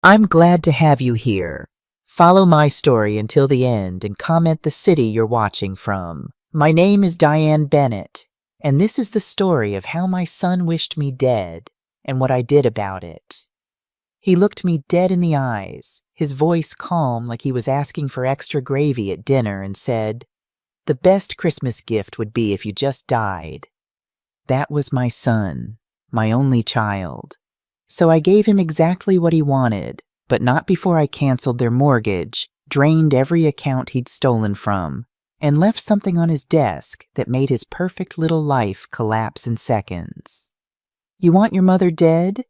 I'm glad to have you here. Follow my story until the end and comment the city you're watching from. My name is Diane Bennett, and this is the story of how my son wished me dead and what I did about it. He looked me dead in the eyes, his voice calm like he was asking for extra gravy at dinner, and said, "The best Christmas gift would be if you just died." That was my son, my only child. So I gave him exactly what he wanted, but not before I canceled their mortgage, drained every account he'd stolen from, and left something on his desk that made his perfect little life collapse in seconds. You want your mother dead?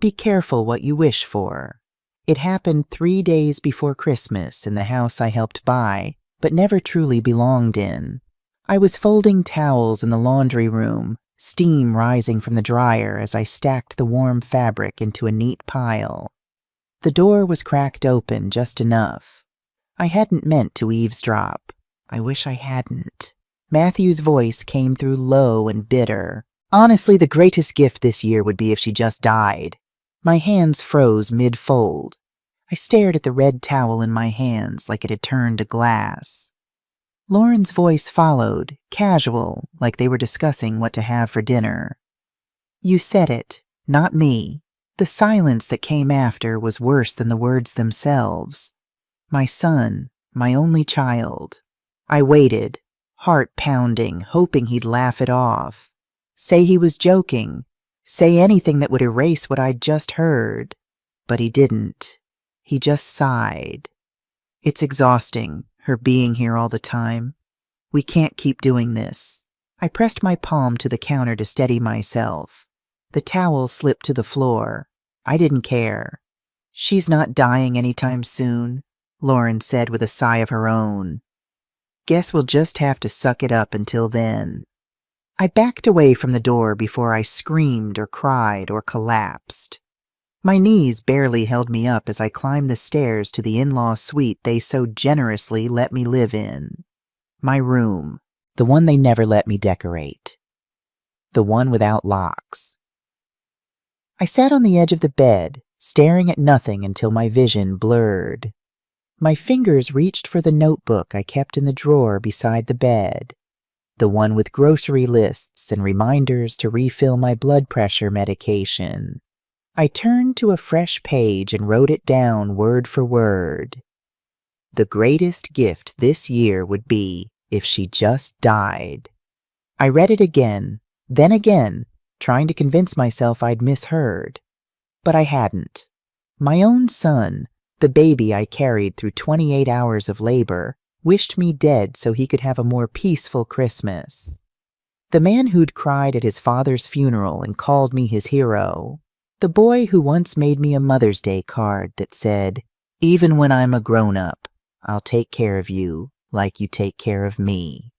Be careful what you wish for. It happened 3 days before Christmas in the house I helped buy, but never truly belonged in. I was folding towels in the laundry room, steam rising from the dryer as I stacked the warm fabric into a neat pile. The door was cracked open just enough. I hadn't meant to eavesdrop. I wish I hadn't. Matthew's voice came through low and bitter. Honestly, the greatest gift this year would be if she just died. My hands froze mid-fold. I stared at the red towel in my hands like it had turned to glass. Lauren's voice followed, casual, like they were discussing what to have for dinner. You said it, not me. The silence that came after was worse than the words themselves. My son, my only child. I waited, heart pounding, hoping he'd laugh it off. Say he was joking. Say anything that would erase what I'd just heard. But he didn't. He just sighed. It's exhausting, her being here all the time. We can't keep doing this. I pressed my palm to the counter to steady myself. The towel slipped to the floor. I didn't care. She's not dying anytime soon, Lauren said with a sigh of her own. Guess we'll just have to suck it up until then. I backed away from the door before I screamed or cried or collapsed. My knees barely held me up as I climbed the stairs to the in-law suite they so generously let me live in. My room, the one they never let me decorate. The one without locks. I sat on the edge of the bed, staring at nothing until my vision blurred. My fingers reached for the notebook I kept in the drawer beside the bed, the one with grocery lists and reminders to refill my blood pressure medication. I turned to a fresh page and wrote it down word for word. The greatest gift this year would be if she just died. I read it again, then again, trying to convince myself I'd misheard. But I hadn't. My own son, the baby I carried through 28 hours of labor, wished me dead so he could have a more peaceful Christmas. The man who'd cried at his father's funeral and called me his hero. The boy who once made me a Mother's Day card that said, "Even when I'm a grown-up, I'll take care of you like you take care of me."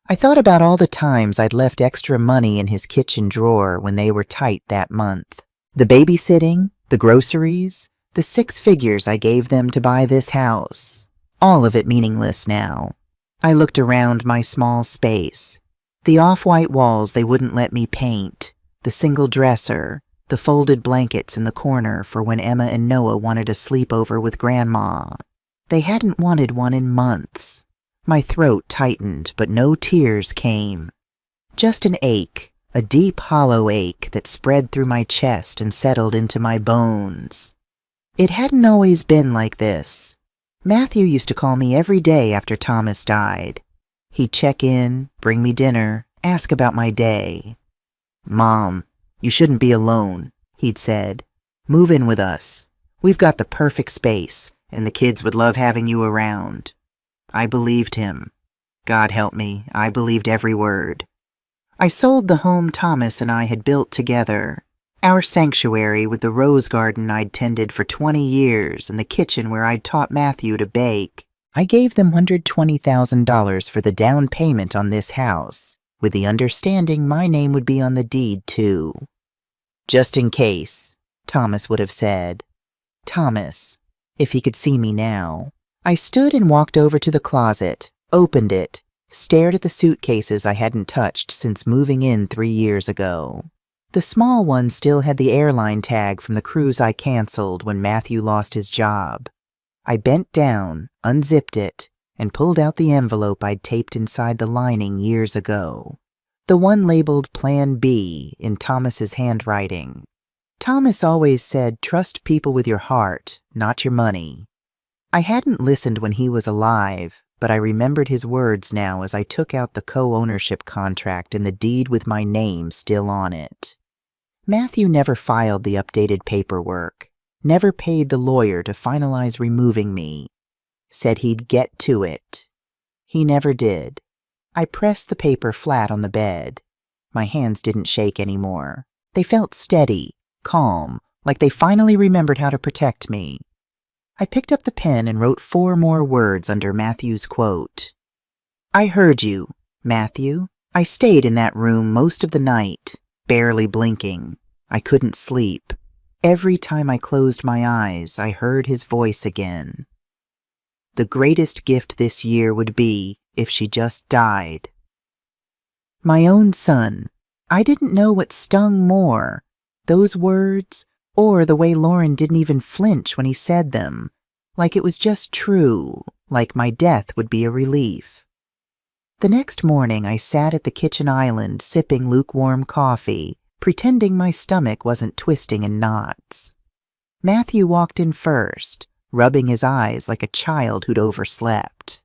I thought about all the times I'd left extra money in his kitchen drawer when they were tight that month. The babysitting, the groceries, the 6 figures I gave them to buy this house. All of it meaningless now. I looked around my small space. The off-white walls they wouldn't let me paint, the single dresser, the folded blankets in the corner for when Emma and Noah wanted a sleepover with Grandma. They hadn't wanted one in months. My throat tightened, but no tears came. Just an ache, a deep hollow ache that spread through my chest and settled into my bones. It hadn't always been like this. Matthew used to call me every day after Thomas died. He'd check in, bring me dinner, ask about my day. "Mom, you shouldn't be alone," he'd said. "Move in with us. We've got the perfect space, and the kids would love having you around." I believed him. God help me, I believed every word. I sold the home Thomas and I had built together. Our sanctuary with the rose garden I'd tended for 20 years and the kitchen where I'd taught Matthew to bake. I gave them $120,000 for the down payment on this house, with the understanding my name would be on the deed too. Just in case, Thomas would have said. Thomas, if he could see me now. I stood and walked over to the closet, opened it, stared at the suitcases I hadn't touched since moving in 3 years ago. The small one still had the airline tag from the cruise I canceled when Matthew lost his job. I bent down, unzipped it, and pulled out the envelope I'd taped inside the lining years ago. The one labeled Plan B in Thomas's handwriting. Thomas always said, "Trust people with your heart, not your money." I hadn't listened when he was alive, but I remembered his words now as I took out the co-ownership contract and the deed with my name still on it. Matthew never filed the updated paperwork, never paid the lawyer to finalize removing me. Said he'd get to it. He never did. I pressed the paper flat on the bed. My hands didn't shake anymore. They felt steady, calm, like they finally remembered how to protect me. I picked up the pen and wrote 4 more words under Matthew's quote. "I heard you, Matthew. I stayed in that room most of the night, barely blinking. I couldn't sleep. Every time I closed my eyes, I heard his voice again. The greatest gift this year would be if she just died." My own son. I didn't know what stung more, those words, or the way Lauren didn't even flinch when he said them, like it was just true, like my death would be a relief. The next morning I sat at the kitchen island sipping lukewarm coffee, pretending my stomach wasn't twisting in knots. Matthew walked in first, rubbing his eyes like a child who'd overslept.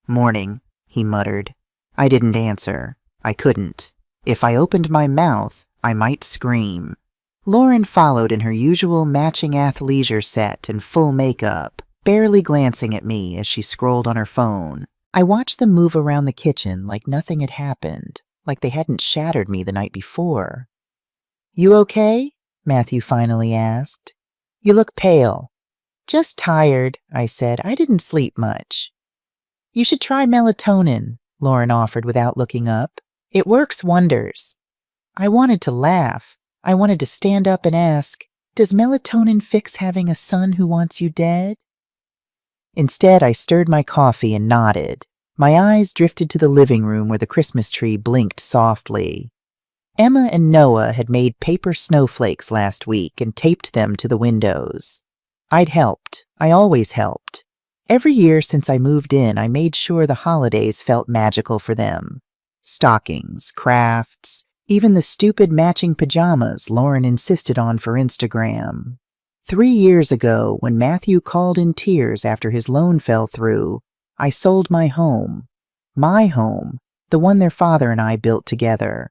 "Morning," he muttered. I didn't answer. I couldn't. If I opened my mouth, I might scream. Lauren followed in her usual matching athleisure set and full makeup, barely glancing at me as she scrolled on her phone. I watched them move around the kitchen like nothing had happened, like they hadn't shattered me the night before. "You okay?" Matthew finally asked. "You look pale." "Just tired," I said. "I didn't sleep much." "You should try melatonin," Lauren offered without looking up. "It works wonders." I wanted to laugh. I wanted to stand up and ask, "Does melatonin fix having a son who wants you dead?" Instead, I stirred my coffee and nodded. My eyes drifted to the living room where the Christmas tree blinked softly. Emma and Noah had made paper snowflakes last week and taped them to the windows. I'd helped. I always helped. Every year since I moved in, I made sure the holidays felt magical for them. Stockings, crafts, even the stupid matching pajamas Lauren insisted on for Instagram. 3 years ago, when Matthew called in tears after his loan fell through, I sold my home, the one their father and I built together.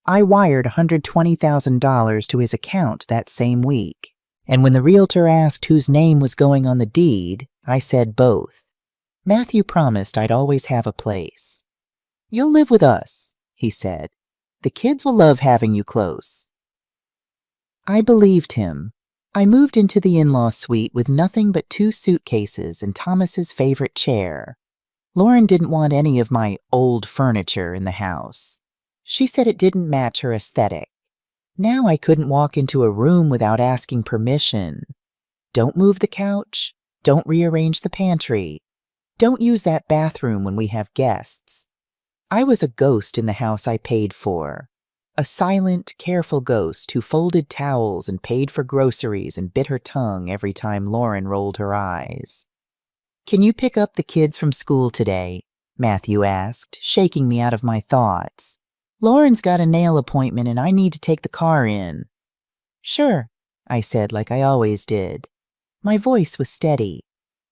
I wired $120,000 to his account that same week, and when the realtor asked whose name was going on the deed, I said both. Matthew promised I'd always have a place. "You'll live with us," he said. "The kids will love having you close." I believed him. I moved into the in-law suite with nothing but 2 suitcases and Thomas's favorite chair. Lauren didn't want any of my old furniture in the house. She said it didn't match her aesthetic. Now I couldn't walk into a room without asking permission. Don't move the couch. Don't rearrange the pantry. Don't use that bathroom when we have guests. I was a ghost in the house I paid for. A silent, careful ghost who folded towels and paid for groceries and bit her tongue every time Lauren rolled her eyes. "Can you pick up the kids from school today?" Matthew asked, shaking me out of my thoughts. "Lauren's got a nail appointment and I need to take the car in." "Sure," I said like I always did. My voice was steady,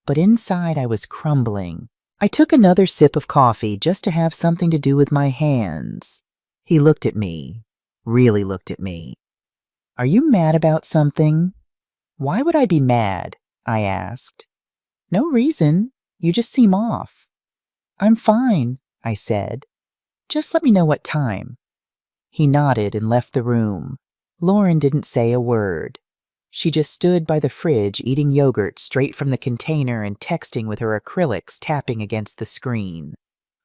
but inside I was crumbling. I took another sip of coffee just to have something to do with my hands. He looked at me, really looked at me. "Are you mad about something?" "Why would I be mad?" I asked. "No reason. You just seem off." "I'm fine," I said. "Just let me know what time." He nodded and left the room. Lauren didn't say a word. She just stood by the fridge eating yogurt straight from the container and texting with her acrylics tapping against the screen.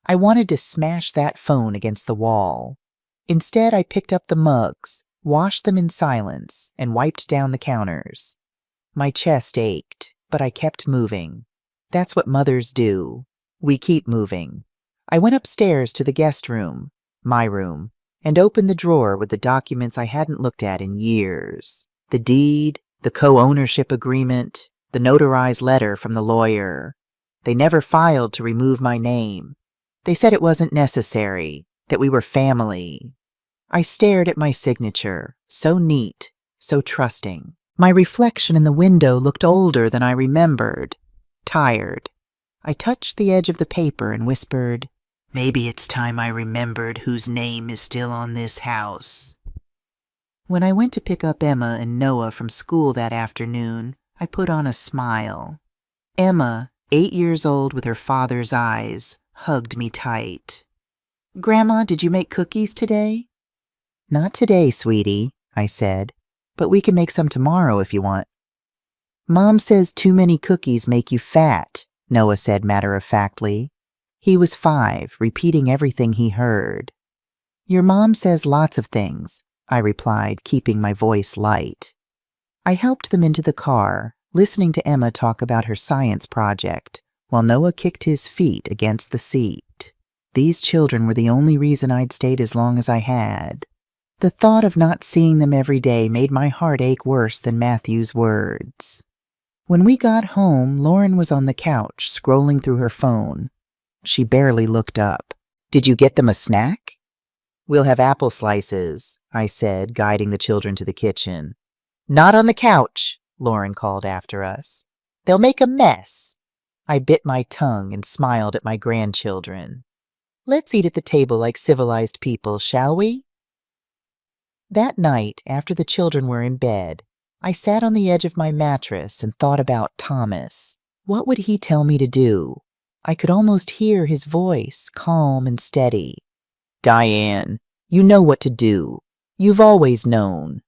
I wanted to smash that phone against the wall. Instead, I picked up the mugs, washed them in silence, and wiped down the counters. My chest ached, but I kept moving. That's what mothers do. We keep moving. I went upstairs to the guest room, my room, and opened the drawer with the documents I hadn't looked at in years. The deed, the co-ownership agreement, the notarized letter from the lawyer. They never filed to remove my name. They said it wasn't necessary, that we were family. I stared at my signature, so neat, so trusting. My reflection in the window looked older than I remembered, tired. I touched the edge of the paper and whispered, "Maybe it's time I remembered whose name is still on this house." When I went to pick up Emma and Noah from school that afternoon, I put on a smile. Emma, 8 years old with her father's eyes, hugged me tight. "Grandma, did you make cookies today?" "Not today, sweetie," I said, "but we can make some tomorrow if you want." "Mom says too many cookies make you fat," Noah said matter-of-factly. He was 5, repeating everything he heard. "Your mom says lots of things," I replied, keeping my voice light. I helped them into the car, listening to Emma talk about her science project, while Noah kicked his feet against the seat. These children were the only reason I'd stayed as long as I had. The thought of not seeing them every day made my heart ache worse than Matthew's words. When we got home, Lauren was on the couch, scrolling through her phone. She barely looked up. "Did you get them a snack?" "We'll have apple slices," I said, guiding the children to the kitchen. "Not on the couch," Lauren called after us. "They'll make a mess." I bit my tongue and smiled at my grandchildren. "Let's eat at the table like civilized people, shall we?" That night, after the children were in bed, I sat on the edge of my mattress and thought about Thomas. What would he tell me to do? I could almost hear his voice, calm and steady. "Diane, you know what to do. You've always known."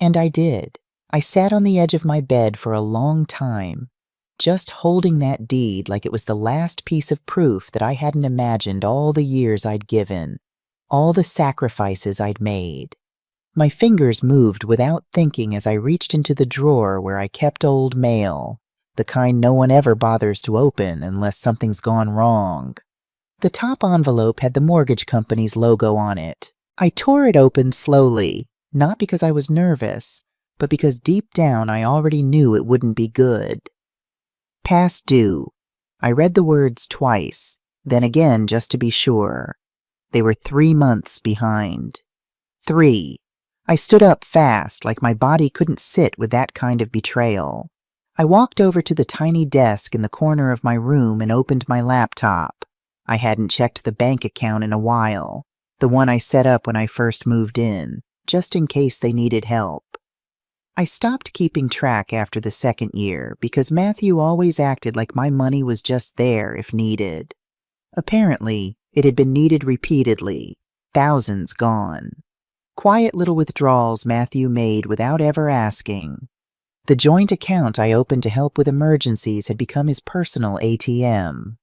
And I did. I sat on the edge of my bed for a long time, just holding that deed like it was the last piece of proof that I hadn't imagined all the years I'd given, all the sacrifices I'd made. My fingers moved without thinking as I reached into the drawer where I kept old mail, the kind no one ever bothers to open unless something's gone wrong. The top envelope had the mortgage company's logo on it. I tore it open slowly, not because I was nervous, but because deep down I already knew it wouldn't be good. Past due. I read the words twice, then again just to be sure. They were 3 months behind. 3. I stood up fast, like my body couldn't sit with that kind of betrayal. I walked over to the tiny desk in the corner of my room and opened my laptop. I hadn't checked the bank account in a while, the one I set up when I first moved in, just in case they needed help. I stopped keeping track after the second year because Matthew always acted like my money was just there if needed. Apparently, it had been needed repeatedly, thousands gone. Quiet little withdrawals Matthew made without ever asking. The joint account I opened to help with emergencies had become his personal ATM.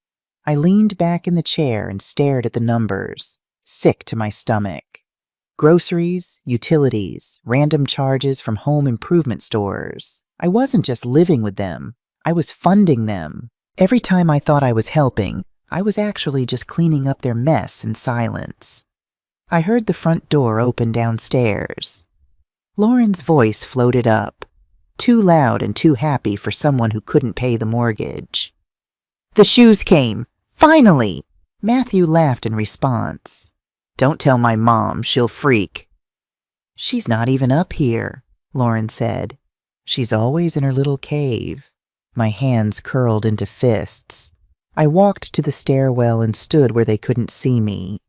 I leaned back in the chair and stared at the numbers, sick to my stomach. Groceries, utilities, random charges from home improvement stores. I wasn't just living with them. I was funding them. Every time I thought I was helping, I was actually just cleaning up their mess in silence. I heard the front door open downstairs. Lauren's voice floated up, too loud and too happy for someone who couldn't pay the mortgage. "The shoes came! Finally!" Matthew laughed in response. "Don't tell my mom, she'll freak." "She's not even up here," Lauren said. "She's always in her little cave." My hands curled into fists. I walked to the stairwell and stood where they couldn't see me.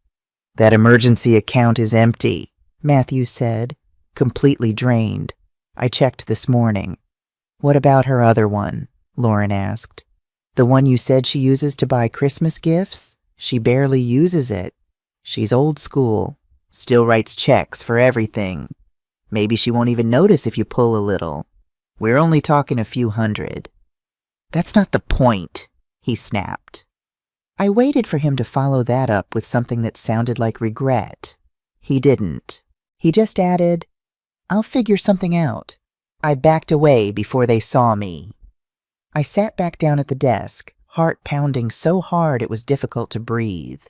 "That emergency account is empty," Matthew said, completely drained. "I checked this morning." "What about her other one?" Lauren asked. "The one you said she uses to buy Christmas gifts? She barely uses it. She's old school, still writes checks for everything. Maybe she won't even notice if you pull a little. We're only talking a few hundred." "That's not the point," he snapped. I waited for him to follow that up with something that sounded like regret. He didn't. He just added, "I'll figure something out." I backed away before they saw me. I sat back down at the desk, heart pounding so hard it was difficult to breathe.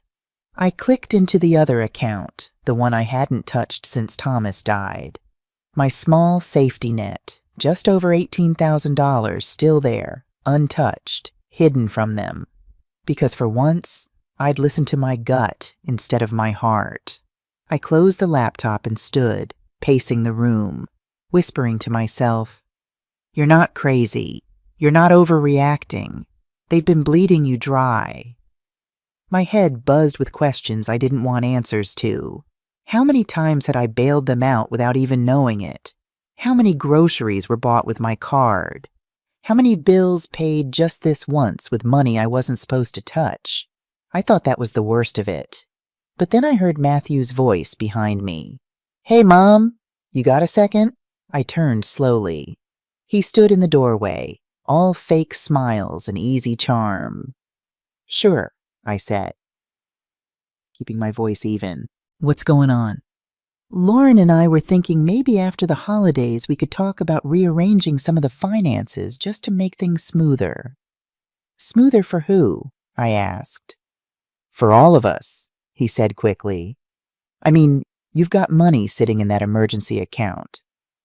I clicked into the other account, the one I hadn't touched since Thomas died. My small safety net, just over $18,000 still there, untouched, hidden from them. Because for once, I'd listened to my gut instead of my heart. I closed the laptop and stood, pacing the room, whispering to myself, "You're not crazy. You're not overreacting. They've been bleeding you dry." My head buzzed with questions I didn't want answers to. How many times had I bailed them out without even knowing it? How many groceries were bought with my card? How many bills paid just this once with money I wasn't supposed to touch? I thought that was the worst of it. But then I heard Matthew's voice behind me. "Hey, Mom, you got a second?" I turned slowly. He stood in the doorway, all fake smiles and easy charm. "Sure," I said, keeping my voice even. "What's going on?" "Lauren and I were thinking maybe after the holidays we could talk about rearranging some of the finances just to make things smoother." "Smoother for who?" I asked. "For all of us," he said quickly. "I mean, you've got money sitting in that emergency account.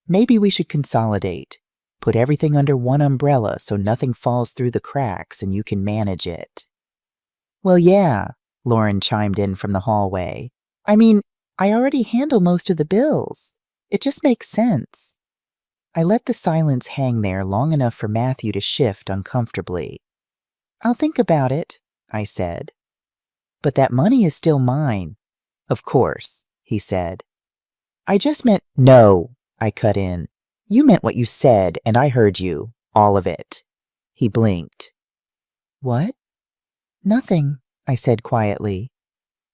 Maybe we should consolidate, put everything under one umbrella so nothing falls through the cracks and you can manage it." "Well, yeah," Lauren chimed in from the hallway. "I mean, I already handle most of the bills. It just makes sense." I let the silence hang there long enough for Matthew to shift uncomfortably. "I'll think about it," I said. "But that money is still mine." "Of course," he said. "I just meant—" "No," I cut in. "You meant what you said, and I heard you. All of it." He blinked. "What?" "Nothing," I said quietly.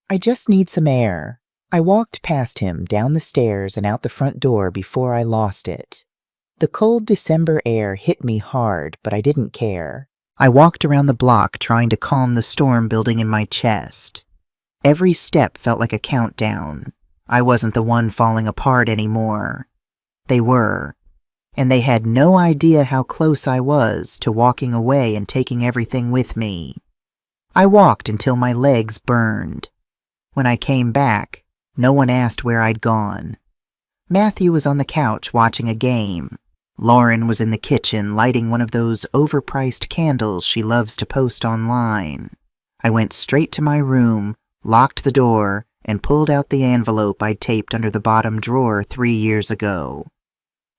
"I just need some air." I walked past him, down the stairs and out the front door before I lost it. The cold December air hit me hard, but I didn't care. I walked around the block trying to calm the storm building in my chest. Every step felt like a countdown. I wasn't the one falling apart anymore. They were. And they had no idea how close I was to walking away and taking everything with me. I walked until my legs burned. When I came back, no one asked where I'd gone. Matthew was on the couch watching a game. Lauren was in the kitchen lighting one of those overpriced candles she loves to post online. I went straight to my room, locked the door, and pulled out the envelope I'd taped under the bottom drawer 3 years ago.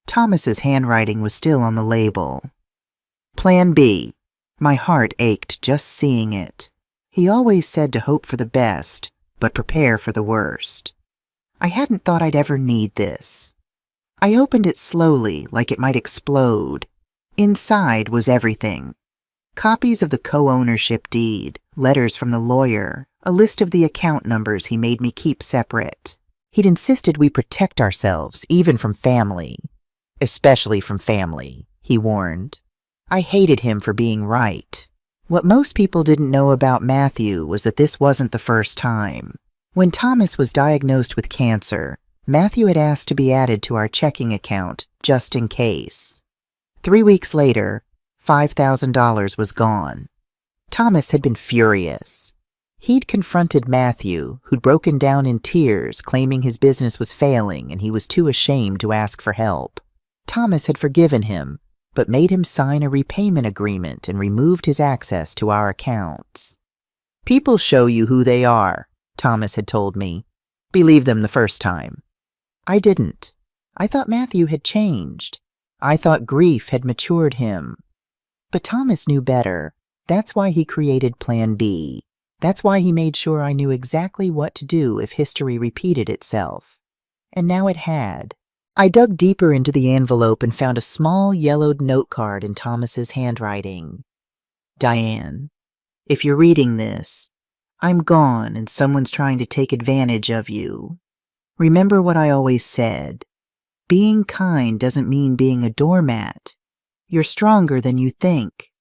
Thomas's handwriting was still on the label. Plan B. My heart ached just seeing it. He always said to hope for the best, but prepare for the worst. I hadn't thought I'd ever need this. I opened it slowly, like it might explode. Inside was everything. Copies of the co-ownership deed, letters from the lawyer, a list of the account numbers he made me keep separate. He'd insisted we protect ourselves, even from family. Especially from family, he warned. I hated him for being right. What most people didn't know about Matthew was that this wasn't the first time. When Thomas was diagnosed with cancer, Matthew had asked to be added to our checking account, just in case. 3 weeks later, $5,000 was gone. Thomas had been furious. He'd confronted Matthew, who'd broken down in tears, claiming his business was failing and he was too ashamed to ask for help. Thomas had forgiven him, but made him sign a repayment agreement and removed his access to our accounts. "People show you who they are," Thomas had told me. "Believe them the first time." I didn't. I thought Matthew had changed. I thought grief had matured him. But Thomas knew better. That's why he created Plan B. That's why he made sure I knew exactly what to do if history repeated itself. And now it had. I dug deeper into the envelope and found a small yellowed note card in Thomas's handwriting. "Diane, if you're reading this, I'm gone and someone's trying to take advantage of you. Remember what I always said. Being kind doesn't mean being a doormat. You're stronger than you think.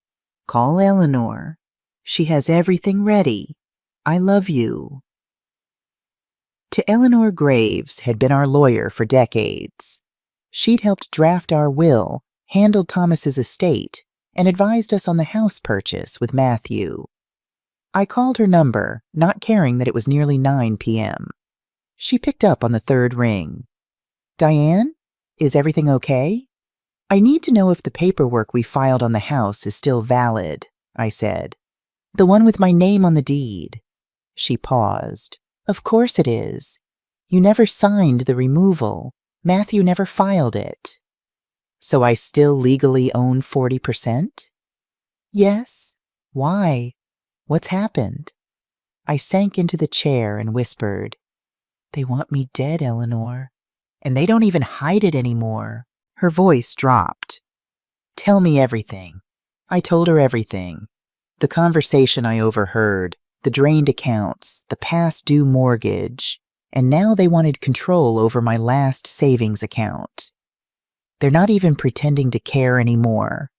Call Eleanor. She has everything ready. I love you." To Eleanor Graves had been our lawyer for decades. She'd helped draft our will, handled Thomas's estate, and advised us on the house purchase with Matthew. I called her number, not caring that it was nearly 9 p.m. She picked up on the third ring. Diane? Is everything okay? I need to know if the paperwork we filed on the house is still valid, I said. The one with my name on the deed. She paused. Of course it is. You never signed the removal. Matthew never filed it. So I still legally own 40%? Yes. Why? What's happened? I sank into the chair and whispered, They want me dead, Eleanor. And they don't even hide it anymore. Her voice dropped. Tell me everything. I told her everything. The conversation I overheard, the drained accounts, the past due mortgage, and now they wanted control over my last savings account. They're not even pretending to care anymore.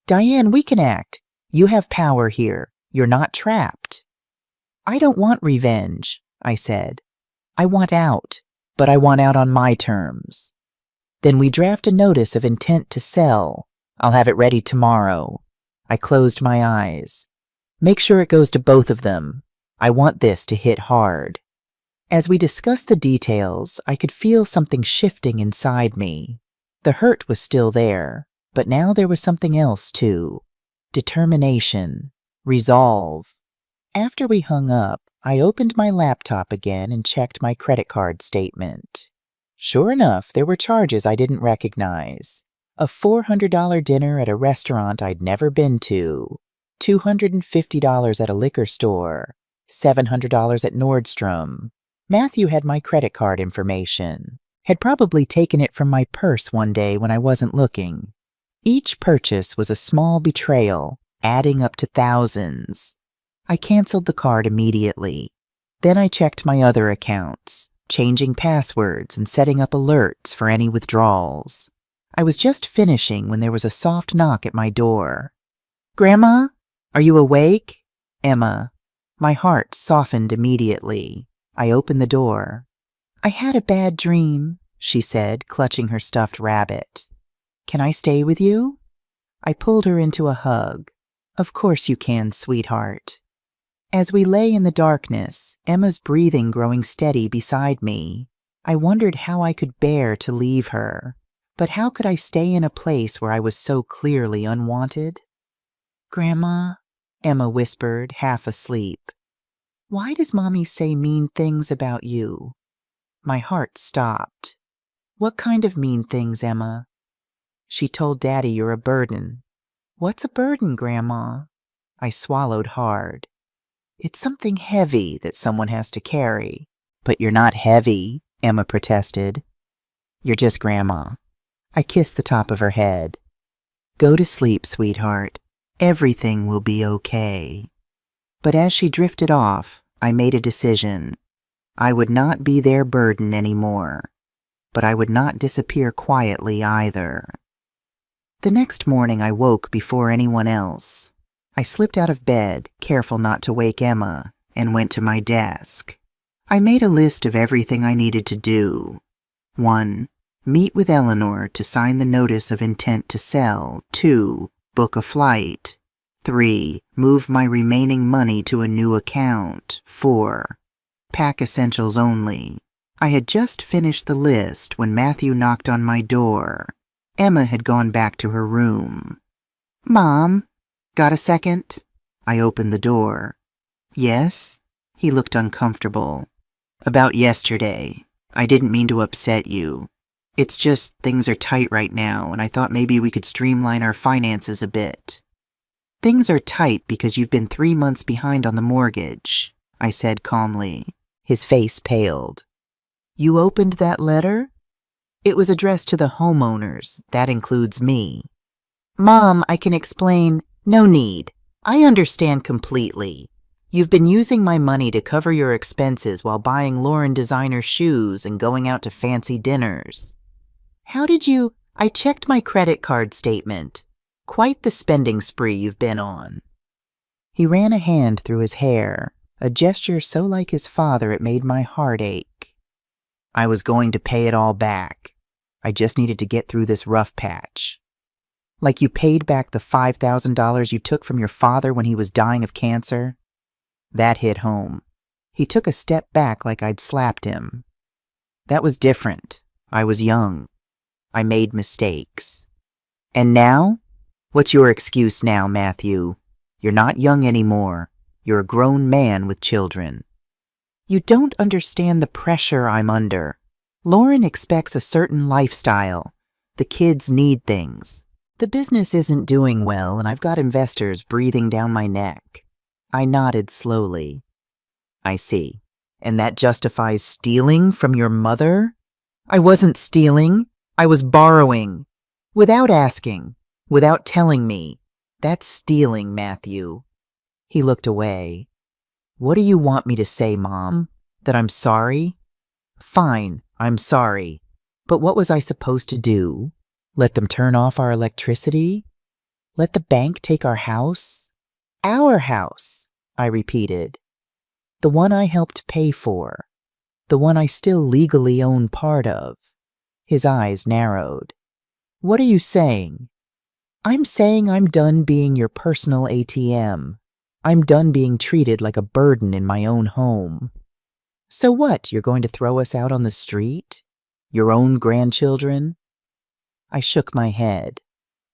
Diane, we can act. You have power here. You're not trapped. I don't want revenge, I said. I want out, but I want out on my terms. Then we draft a notice of intent to sell. I'll have it ready tomorrow. I closed my eyes. Make sure it goes to both of them. I want this to hit hard. As we discussed the details, I could feel something shifting inside me. The hurt was still there, but now there was something else too. Determination. Resolve. After we hung up, I opened my laptop again and checked my credit card statement. Sure enough, there were charges I didn't recognize. A $400 dinner at a restaurant I'd never been to, $250 at a liquor store, $700 at Nordstrom. Matthew had my credit card information, had probably taken it from my purse one day when I wasn't looking. Each purchase was a small betrayal, adding up to thousands. I canceled the card immediately. Then I checked my other accounts, changing passwords and setting up alerts for any withdrawals. I was just finishing when there was a soft knock at my door. Grandma? Are you awake? Emma. My heart softened immediately. I opened the door. I had a bad dream, she said, clutching her stuffed rabbit. Can I stay with you? I pulled her into a hug. Of course you can, sweetheart. As we lay in the darkness, Emma's breathing growing steady beside me, I wondered how I could bear to leave her. But how could I stay in a place where I was so clearly unwanted? Grandma, Emma whispered, half asleep. Why does Mommy say mean things about you? My heart stopped. What kind of mean things, Emma? She told Daddy you're a burden. What's a burden, Grandma? I swallowed hard. It's something heavy that someone has to carry. But you're not heavy, Emma protested. You're just Grandma. I kissed the top of her head. Go to sleep, sweetheart. Everything will be okay. But as she drifted off, I made a decision. I would not be their burden anymore. But I would not disappear quietly either. The next morning I woke before anyone else. I slipped out of bed, careful not to wake Emma, and went to my desk. I made a list of everything I needed to do. 1. Meet with Eleanor to sign the notice of intent to sell. 2. Book a flight. 3. Move my remaining money to a new account. 4. Pack essentials only. I had just finished the list when Matthew knocked on my door. Emma had gone back to her room. Mom, got a second? I opened the door. Yes? He looked uncomfortable. About yesterday. I didn't mean to upset you. It's just things are tight right now, and I thought maybe we could streamline our finances a bit. Things are tight because you've been 3 months behind on the mortgage, I said calmly. His face paled. You opened that letter? It was addressed to the homeowners. That includes me. Mom, I can explain. No need. I understand completely. You've been using my money to cover your expenses while buying Lauren designer shoes and going out to fancy dinners. How did you? I checked my credit card statement. Quite the spending spree you've been on. He ran a hand through his hair, a gesture so like his father it made my heart ache. I was going to pay it all back. I just needed to get through this rough patch. Like you paid back the $5,000 you took from your father when he was dying of cancer? That hit home. He took a step back like I'd slapped him. That was different. I was young. I made mistakes. And now? What's your excuse now, Matthew? You're not young anymore. You're a grown man with children. You don't understand the pressure I'm under. Lauren expects a certain lifestyle. The kids need things. The business isn't doing well, and I've got investors breathing down my neck. I nodded slowly. I see. And that justifies stealing from your mother? I wasn't stealing. I was borrowing. Without asking. Without telling me. That's stealing, Matthew. He looked away. What do you want me to say, Mom? That I'm sorry? Fine, I'm sorry. But what was I supposed to do? Let them turn off our electricity? Let the bank take our house? Our house, I repeated. The one I helped pay for. The one I still legally own part of. His eyes narrowed. What are you saying? I'm saying I'm done being your personal ATM. I'm done being treated like a burden in my own home. So what, you're going to throw us out on the street? Your own grandchildren? I shook my head.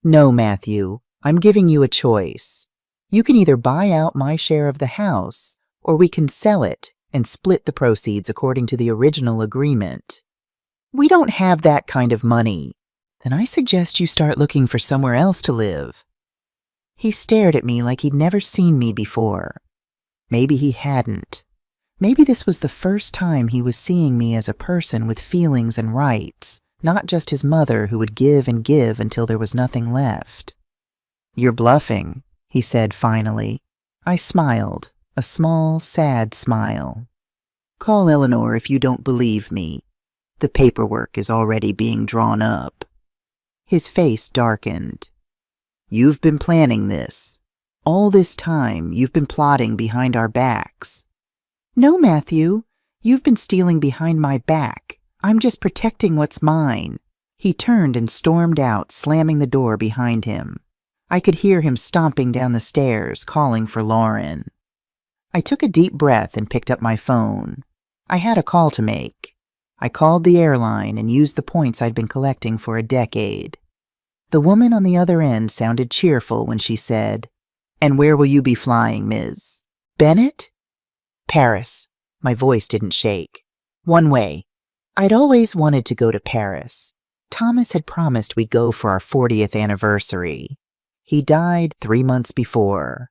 No, Matthew, I'm giving you a choice. You can either buy out my share of the house, or we can sell it and split the proceeds according to the original agreement. We don't have that kind of money. Then I suggest you start looking for somewhere else to live. He stared at me like he'd never seen me before. Maybe he hadn't. Maybe this was the first time he was seeing me as a person with feelings and rights, not just his mother who would give and give until there was nothing left. You're bluffing, he said finally. I smiled, a small, sad smile. Call Eleanor if you don't believe me. The paperwork is already being drawn up. His face darkened. You've been planning this. All this time, you've been plotting behind our backs. No, Matthew, you've been stealing behind my back. I'm just protecting what's mine. He turned and stormed out, slamming the door behind him. I could hear him stomping down the stairs, calling for Lauren. I took a deep breath and picked up my phone. I had a call to make. I called the airline and used the points I'd been collecting for a decade. The woman on the other end sounded cheerful when she said, And where will you be flying, Ms. Bennett? Paris. My voice didn't shake. One way. I'd always wanted to go to Paris. Thomas had promised we'd go for our 40th anniversary. He died 3 months before.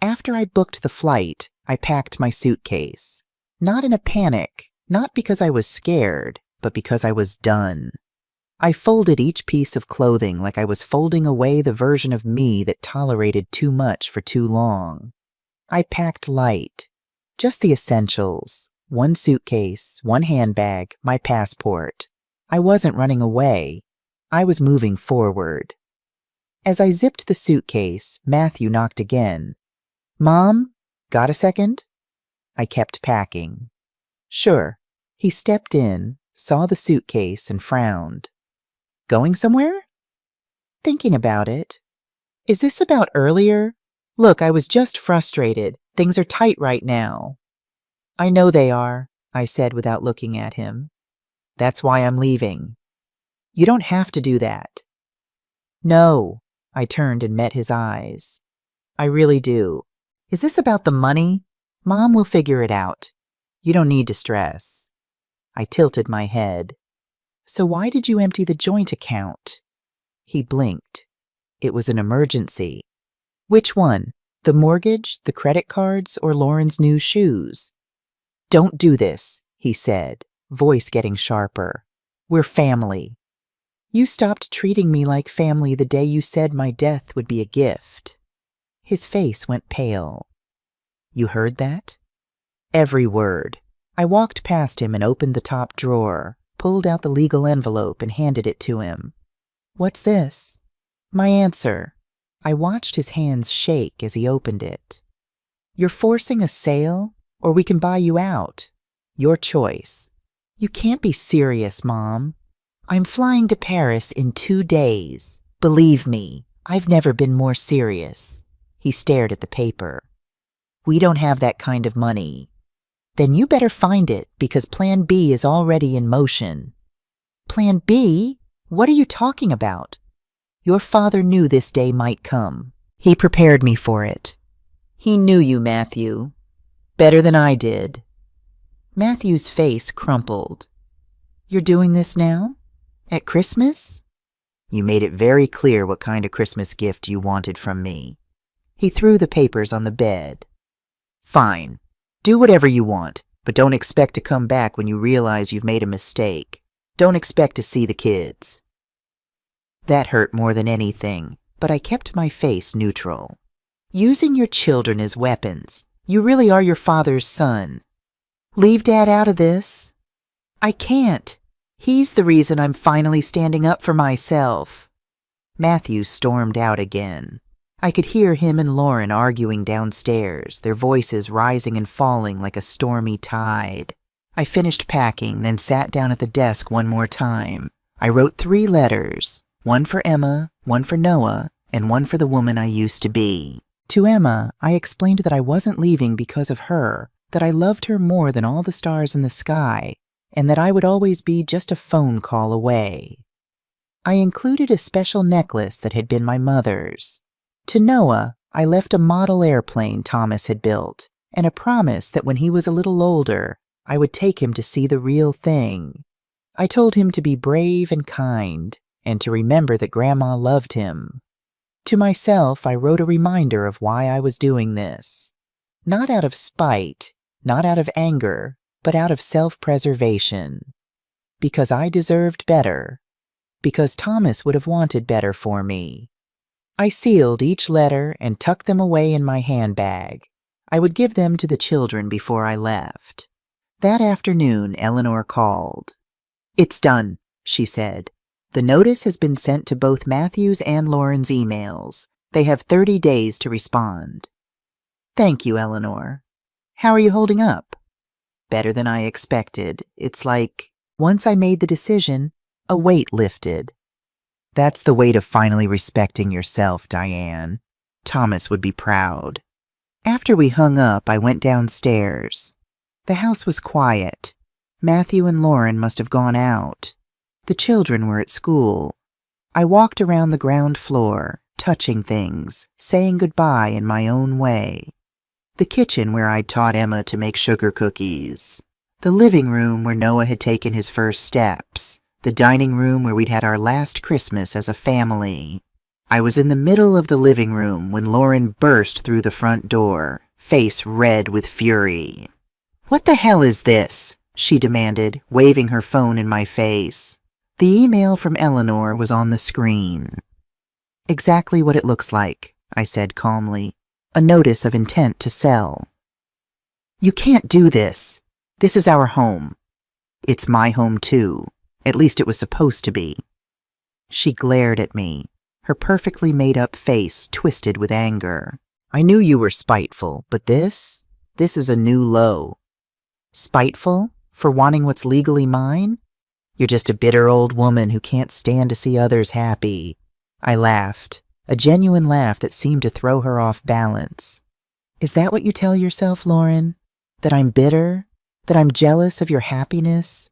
After I booked the flight, I packed my suitcase. Not in a panic, not because I was scared, but because I was done. I folded each piece of clothing like I was folding away the version of me that tolerated too much for too long. I packed light, just the essentials, 1 suitcase, 1 handbag, my passport. I wasn't running away. I was moving forward. As I zipped the suitcase, Matthew knocked again. Mom, got a second? I kept packing. Sure. He stepped in, saw the suitcase, and frowned. Going somewhere? Thinking about it. Is this about earlier? Look, I was just frustrated. Things are tight right now. I know they are, I said without looking at him. That's why I'm leaving. You don't have to do that. No, I turned and met his eyes. I really do. Is this about the money? Mom will figure it out. You don't need to stress. I tilted my head. So why did you empty the joint account? He blinked. It was an emergency. Which one? The mortgage, the credit cards, or Lauren's new shoes? Don't do this, he said, voice getting sharper. We're family. You stopped treating me like family the day you said my death would be a gift. His face went pale. You heard that? Every word. I walked past him and opened the top drawer, pulled out the legal envelope and handed it to him. What's this? My answer. I watched his hands shake as he opened it. You're forcing a sale, or we can buy you out. Your choice. You can't be serious, Mom. I'm flying to Paris in 2 days. Believe me, I've never been more serious. He stared at the paper. We don't have that kind of money. Then you better find it because Plan B is already in motion. Plan B? What are you talking about? Your father knew this day might come. He prepared me for it. He knew you, Matthew. Better than I did. Matthew's face crumpled. You're doing this now? At Christmas? You made it very clear what kind of Christmas gift you wanted from me. He threw the papers on the bed. Fine. Do whatever you want, but don't expect to come back when you realize you've made a mistake. Don't expect to see the kids. That hurt more than anything, but I kept my face neutral. Using your children as weapons. You really are your father's son. Leave Dad out of this. I can't. He's the reason I'm finally standing up for myself. Matthew stormed out again. I could hear him and Lauren arguing downstairs, their voices rising and falling like a stormy tide. I finished packing, then sat down at the desk one more time. I wrote 3 letters, one for Emma, one for Noah, and one for the woman I used to be. To Emma, I explained that I wasn't leaving because of her, that I loved her more than all the stars in the sky, and that I would always be just a phone call away. I included a special necklace that had been my mother's. To Noah, I left a model airplane Thomas had built, and a promise that when he was a little older, I would take him to see the real thing. I told him to be brave and kind, and to remember that Grandma loved him. To myself, I wrote a reminder of why I was doing this. Not out of spite, not out of anger, but out of self-preservation. Because I deserved better. Because Thomas would have wanted better for me. I sealed each letter and tucked them away in my handbag. I would give them to the children before I left. That afternoon, Eleanor called. It's done, she said. The notice has been sent to both Matthew's and Lauren's emails. They have 30 days to respond. Thank you, Eleanor. How are you holding up? Better than I expected. It's like, once I made the decision, a weight lifted. That's the weight of finally respecting yourself, Diane. Thomas would be proud. After we hung up, I went downstairs. The house was quiet. Matthew and Lauren must have gone out. The children were at school. I walked around the ground floor, touching things, saying goodbye in my own way. The kitchen where I'd taught Emma to make sugar cookies. The living room where Noah had taken his first steps. The dining room where we'd had our last Christmas as a family. I was in the middle of the living room when Lauren burst through the front door, face red with fury. What the hell is this? She demanded, waving her phone in my face. The email from Eleanor was on the screen. Exactly what it looks like, I said calmly. A notice of intent to sell. You can't do this. This is our home. It's my home too. At least it was supposed to be. She glared at me, her perfectly made-up face twisted with anger. I knew you were spiteful, but this is a new low. Spiteful? For wanting what's legally mine? You're just a bitter old woman who can't stand to see others happy. I laughed, a genuine laugh that seemed to throw her off balance. Is that what you tell yourself, Lauren? That I'm bitter? That I'm jealous of your happiness?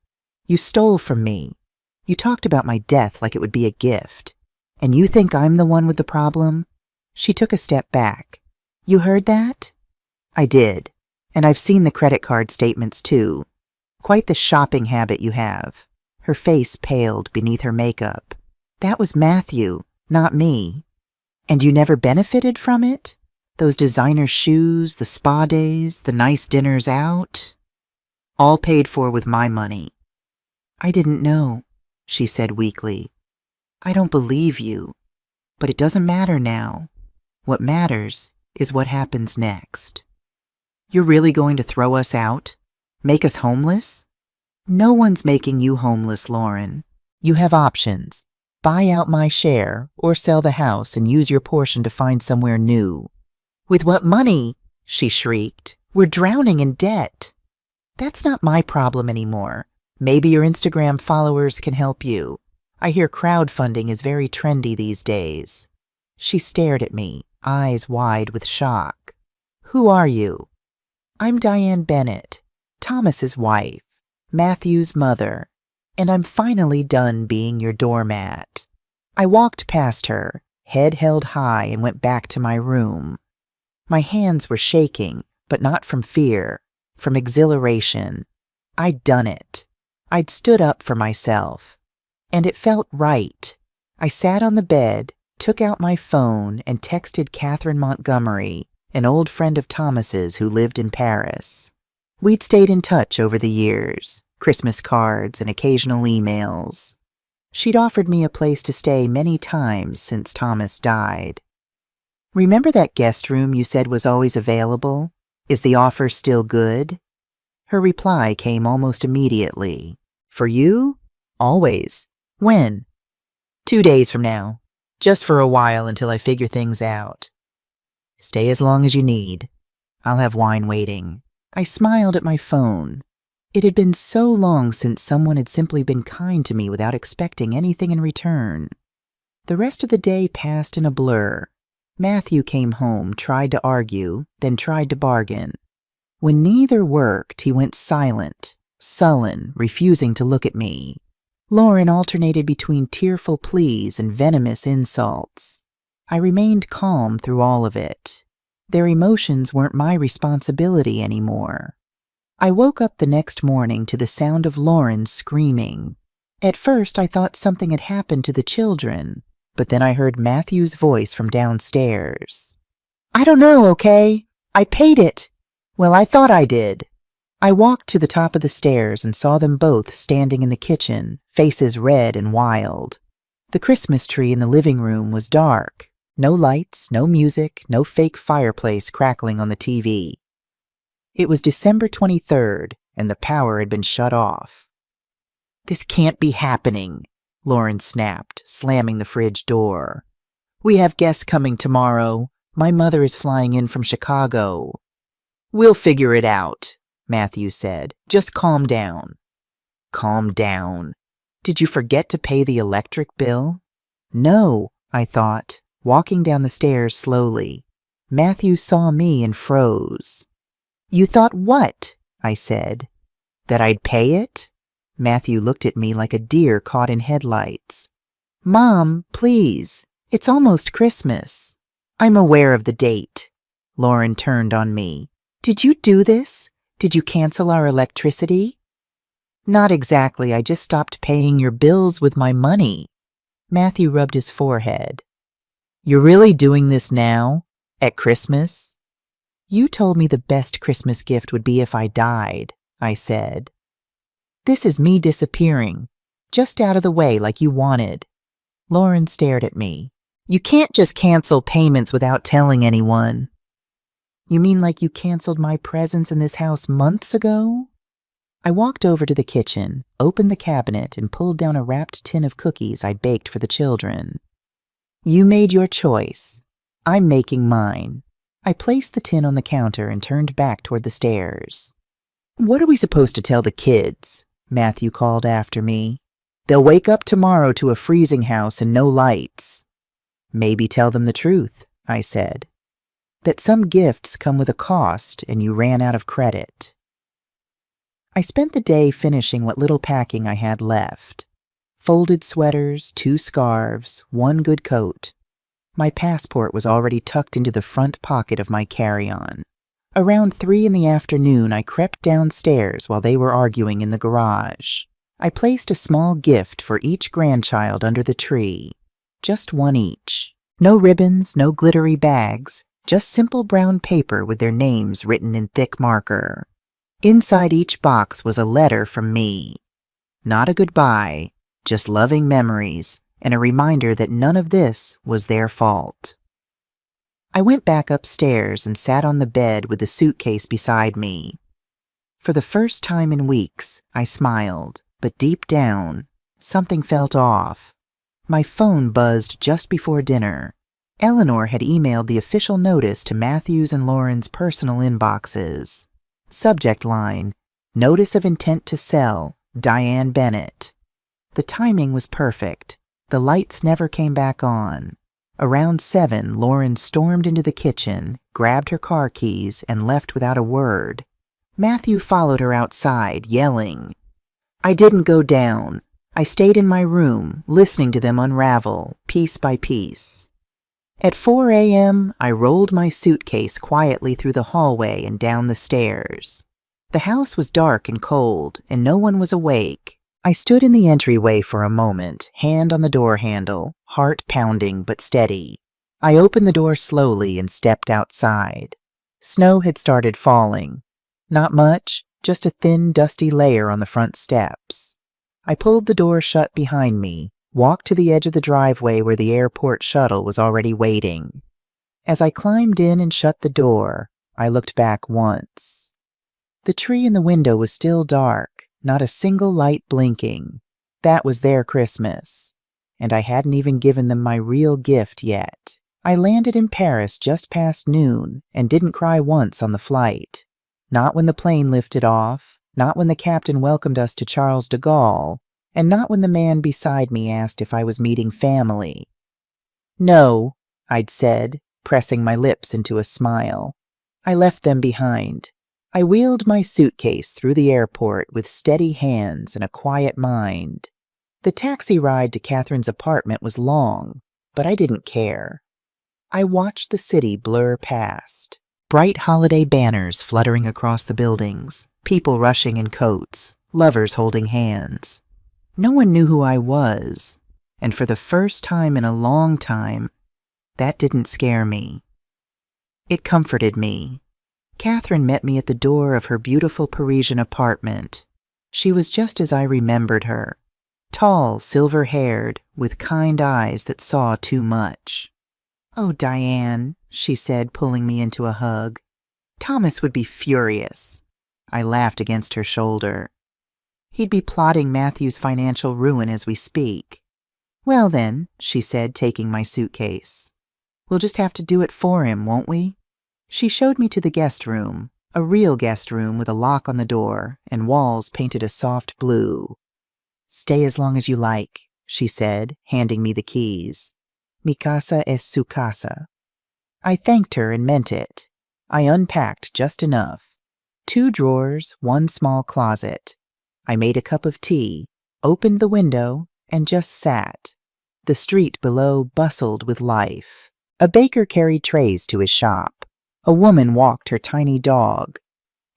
You stole from me. You talked about my death like it would be a gift. And you think I'm the one with the problem? She took a step back. You heard that? I did. And I've seen the credit card statements too. Quite the shopping habit you have. Her face paled beneath her makeup. That was Matthew, not me. And you never benefited from it? Those designer shoes, the spa days, the nice dinners out? All paid for with my money. I didn't know, she said weakly. I don't believe you. But it doesn't matter now. What matters is what happens next. You're really going to throw us out? Make us homeless? No one's making you homeless, Lauren. You have options. Buy out my share or sell the house and use your portion to find somewhere new. With what money? She shrieked. We're drowning in debt. That's not my problem anymore. Maybe your Instagram followers can help you. I hear crowdfunding is very trendy these days. She stared at me, eyes wide with shock. Who are you? I'm Diane Bennett, Thomas's wife, Matthew's mother, and I'm finally done being your doormat. I walked past her, head held high, and went back to my room. My hands were shaking, but not from fear, from exhilaration. I'd done it. I'd stood up for myself. And it felt right. I sat on the bed, took out my phone, and texted Catherine Montgomery, an old friend of Thomas's who lived in Paris. We'd stayed in touch over the years, Christmas cards and occasional emails. She'd offered me a place to stay many times since Thomas died. Remember that guest room you said was always available? Is the offer still good? Her reply came almost immediately. For you? Always. When? 2 days from now. Just for a while until I figure things out. Stay as long as you need. I'll have wine waiting. I smiled at my phone. It had been so long since someone had simply been kind to me without expecting anything in return. The rest of the day passed in a blur. Matthew came home, tried to argue, then tried to bargain. When neither worked, he went silent, sullen, refusing to look at me. Lauren alternated between tearful pleas and venomous insults. I remained calm through all of it. Their emotions weren't my responsibility anymore. I woke up the next morning to the sound of Lauren screaming. At first, I thought something had happened to the children, but then I heard Matthew's voice from downstairs. I don't know, okay? I paid it. Well, I thought I did. I walked to the top of the stairs and saw them both standing in the kitchen, faces red and wild. The Christmas tree in the living room was dark. No lights, no music, no fake fireplace crackling on the TV. It was December 23rd, and the power had been shut off. This can't be happening, Lauren snapped, slamming the fridge door. We have guests coming tomorrow. My mother is flying in from Chicago. We'll figure it out, Matthew said. Just calm down. Calm down. Did you forget to pay the electric bill? No, I thought, walking down the stairs slowly. Matthew saw me and froze. You thought what? I said. That I'd pay it? Matthew looked at me like a deer caught in headlights. Mom, please. It's almost Christmas. I'm aware of the date. Lauren turned on me. Did you do this? Did you cancel our electricity? Not exactly. I just stopped paying your bills with my money. Matthew rubbed his forehead. You're really doing this now? At Christmas? You told me the best Christmas gift would be if I died, I said. This is me disappearing, just out of the way like you wanted. Lauren stared at me. You can't just cancel payments without telling anyone. You mean like you canceled my presence in this house months ago? I walked over to the kitchen, opened the cabinet, and pulled down a wrapped tin of cookies I'd baked for the children. You made your choice. I'm making mine. I placed the tin on the counter and turned back toward the stairs. What are we supposed to tell the kids? Matthew called after me. They'll wake up tomorrow to a freezing house and no lights. Maybe tell them the truth, I said. That some gifts come with a cost and you ran out of credit. I spent the day finishing what little packing I had left. Folded sweaters, 2 scarves, 1 good coat. My passport was already tucked into the front pocket of my carry-on. Around 3 in the afternoon, I crept downstairs while they were arguing in the garage. I placed a small gift for each grandchild under the tree. Just 1 each. No ribbons, no glittery bags, just simple brown paper with their names written in thick marker. Inside each box was a letter from me. Not a goodbye, just loving memories, and a reminder that none of this was their fault. I went back upstairs and sat on the bed with the suitcase beside me. For the first time in weeks, I smiled, but deep down, something felt off. My phone buzzed just before dinner. Eleanor had emailed the official notice to Matthew's and Lauren's personal inboxes. Subject line, Notice of Intent to Sell, Diane Bennett. The timing was perfect. The lights never came back on. Around 7, Lauren stormed into the kitchen, grabbed her car keys, and left without a word. Matthew followed her outside, yelling. I didn't go down. I stayed in my room, listening to them unravel, piece by piece. At 4 a.m., I rolled my suitcase quietly through the hallway and down the stairs. The house was dark and cold, and no one was awake. I stood in the entryway for a moment, hand on the door handle, heart pounding but steady. I opened the door slowly and stepped outside. Snow had started falling. Not much, just a thin, dusty layer on the front steps. I pulled the door shut behind me, walked to the edge of the driveway where the airport shuttle was already waiting. As I climbed in and shut the door, I looked back once. The tree in the window was still dark, not a single light blinking. That was their Christmas. And I hadn't even given them my real gift yet. I landed in Paris just past noon and didn't cry once on the flight. Not when the plane lifted off, not when the captain welcomed us to Charles de Gaulle, and not when the man beside me asked if I was meeting family. No, I'd said, pressing my lips into a smile. I left them behind. I wheeled my suitcase through the airport with steady hands and a quiet mind. The taxi ride to Catherine's apartment was long, but I didn't care. I watched the city blur past. Bright holiday banners fluttering across the buildings, people rushing in coats, lovers holding hands. No one knew who I was, and for the first time in a long time, that didn't scare me. It comforted me. Catherine met me at the door of her beautiful Parisian apartment. She was just as I remembered her, tall, silver-haired, with kind eyes that saw too much. "Oh, Diane," she said, pulling me into a hug. "Thomas would be furious." I laughed against her shoulder. "He'd be plotting Matthew's financial ruin as we speak." "Well then," she said, taking my suitcase. "We'll just have to do it for him, won't we?" She showed me to the guest room, a real guest room with a lock on the door and walls painted a soft blue. "Stay as long as you like," she said, handing me the keys. "Mi casa es su casa." I thanked her and meant it. I unpacked just enough. 2 drawers, 1 small closet. I made a cup of tea, opened the window, and just sat. The street below bustled with life. A baker carried trays to his shop. A woman walked her tiny dog.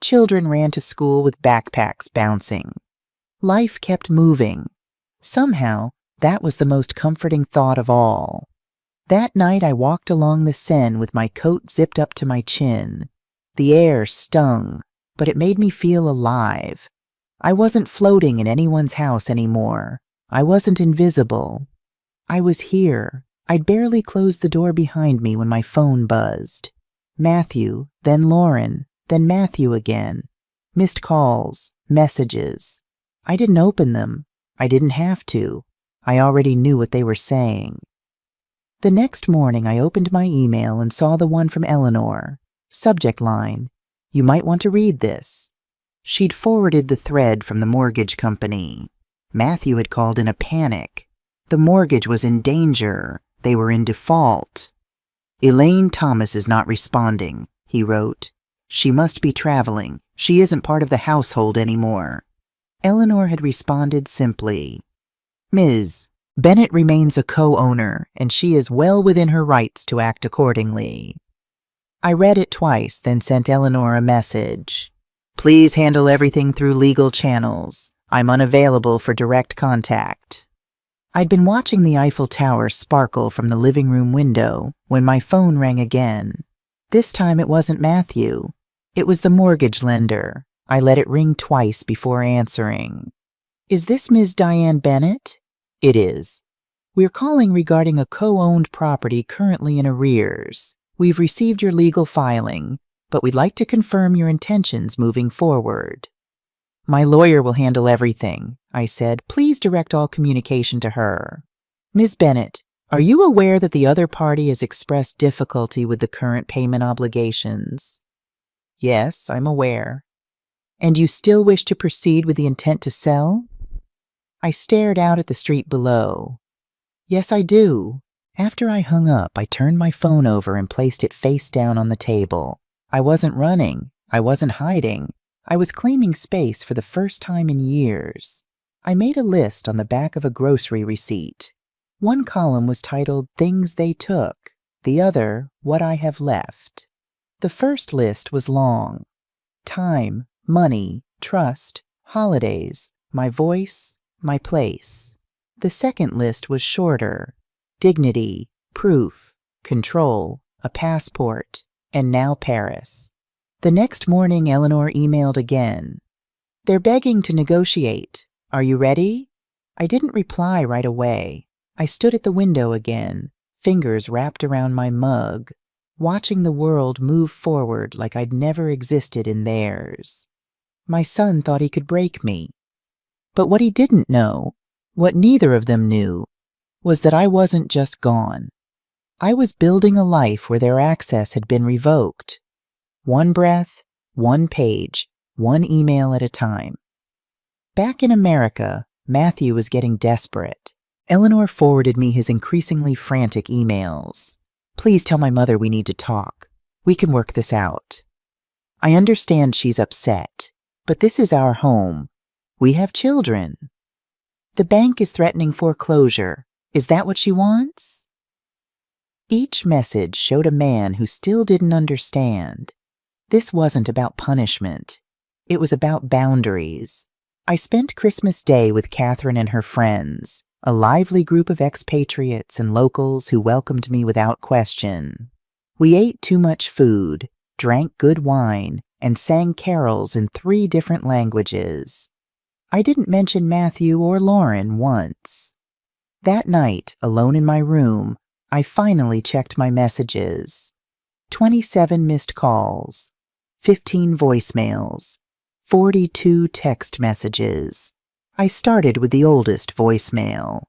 Children ran to school with backpacks bouncing. Life kept moving. Somehow, that was the most comforting thought of all. That night I walked along the Seine with my coat zipped up to my chin. The air stung, but it made me feel alive. I wasn't floating in anyone's house anymore. I wasn't invisible. I was here. I'd barely closed the door behind me when my phone buzzed. Matthew, then Lauren, then Matthew again. Missed calls, messages. I didn't open them. I didn't have to. I already knew what they were saying. The next morning I opened my email and saw the one from Eleanor. Subject line, "You might want to read this." She'd forwarded the thread from the mortgage company. Matthew had called in a panic. The mortgage was in danger. They were in default. "Elaine Thomas is not responding," he wrote. "She must be traveling. She isn't part of the household anymore." Eleanor had responded simply, "Ms. Bennett remains a co-owner, and she is well within her rights to act accordingly." I read it twice, then sent Eleanor a message. "Please handle everything through legal channels. I'm unavailable for direct contact." I'd been watching the Eiffel Tower sparkle from the living room window when my phone rang again. This time it wasn't Matthew. It was the mortgage lender. I let it ring twice before answering. "Is this Ms. Diane Bennett?" "It is." "We're calling regarding a co-owned property currently in arrears. We've received your legal filing, but we'd like to confirm your intentions moving forward." "My lawyer will handle everything," I said. "Please direct all communication to her." "Ms. Bennett, are you aware that the other party has expressed difficulty with the current payment obligations?" "Yes, I'm aware." "And you still wish to proceed with the intent to sell?" I stared out at the street below. "Yes, I do. After I hung up, I turned my phone over and placed it face down on the table. I wasn't running. I wasn't hiding. I was claiming space for the first time in years. I made a list on the back of a grocery receipt. One column was titled Things They Took, the other, What I Have Left. The first list was long. Time, money, trust, holidays, my voice, my place. The second list was shorter. Dignity, proof, control, a passport, and now Paris. The next morning, Eleanor emailed again. They're begging to negotiate. Are you ready? I didn't reply right away. I stood at the window again, fingers wrapped around my mug, watching the world move forward like I'd never existed in theirs. My son thought he could break me. But what he didn't know, what neither of them knew, was that I wasn't just gone. I was building a life where their access had been revoked. One breath, one page, one email at a time. Back in America, Matthew was getting desperate. Eleanor forwarded me his increasingly frantic emails. Please tell my mother we need to talk. We can work this out. I understand she's upset, but this is our home. We have children. The bank is threatening foreclosure. Is that what she wants? Each message showed a man who still didn't understand. This wasn't about punishment. It was about boundaries. I spent Christmas Day with Catherine and her friends, a lively group of expatriates and locals who welcomed me without question. We ate too much food, drank good wine, and sang carols in 3 different languages. I didn't mention Matthew or Lauren once. That night, alone in my room, I finally checked my messages. 27 missed calls, 15 voicemails, 42 text messages. I started with the oldest voicemail.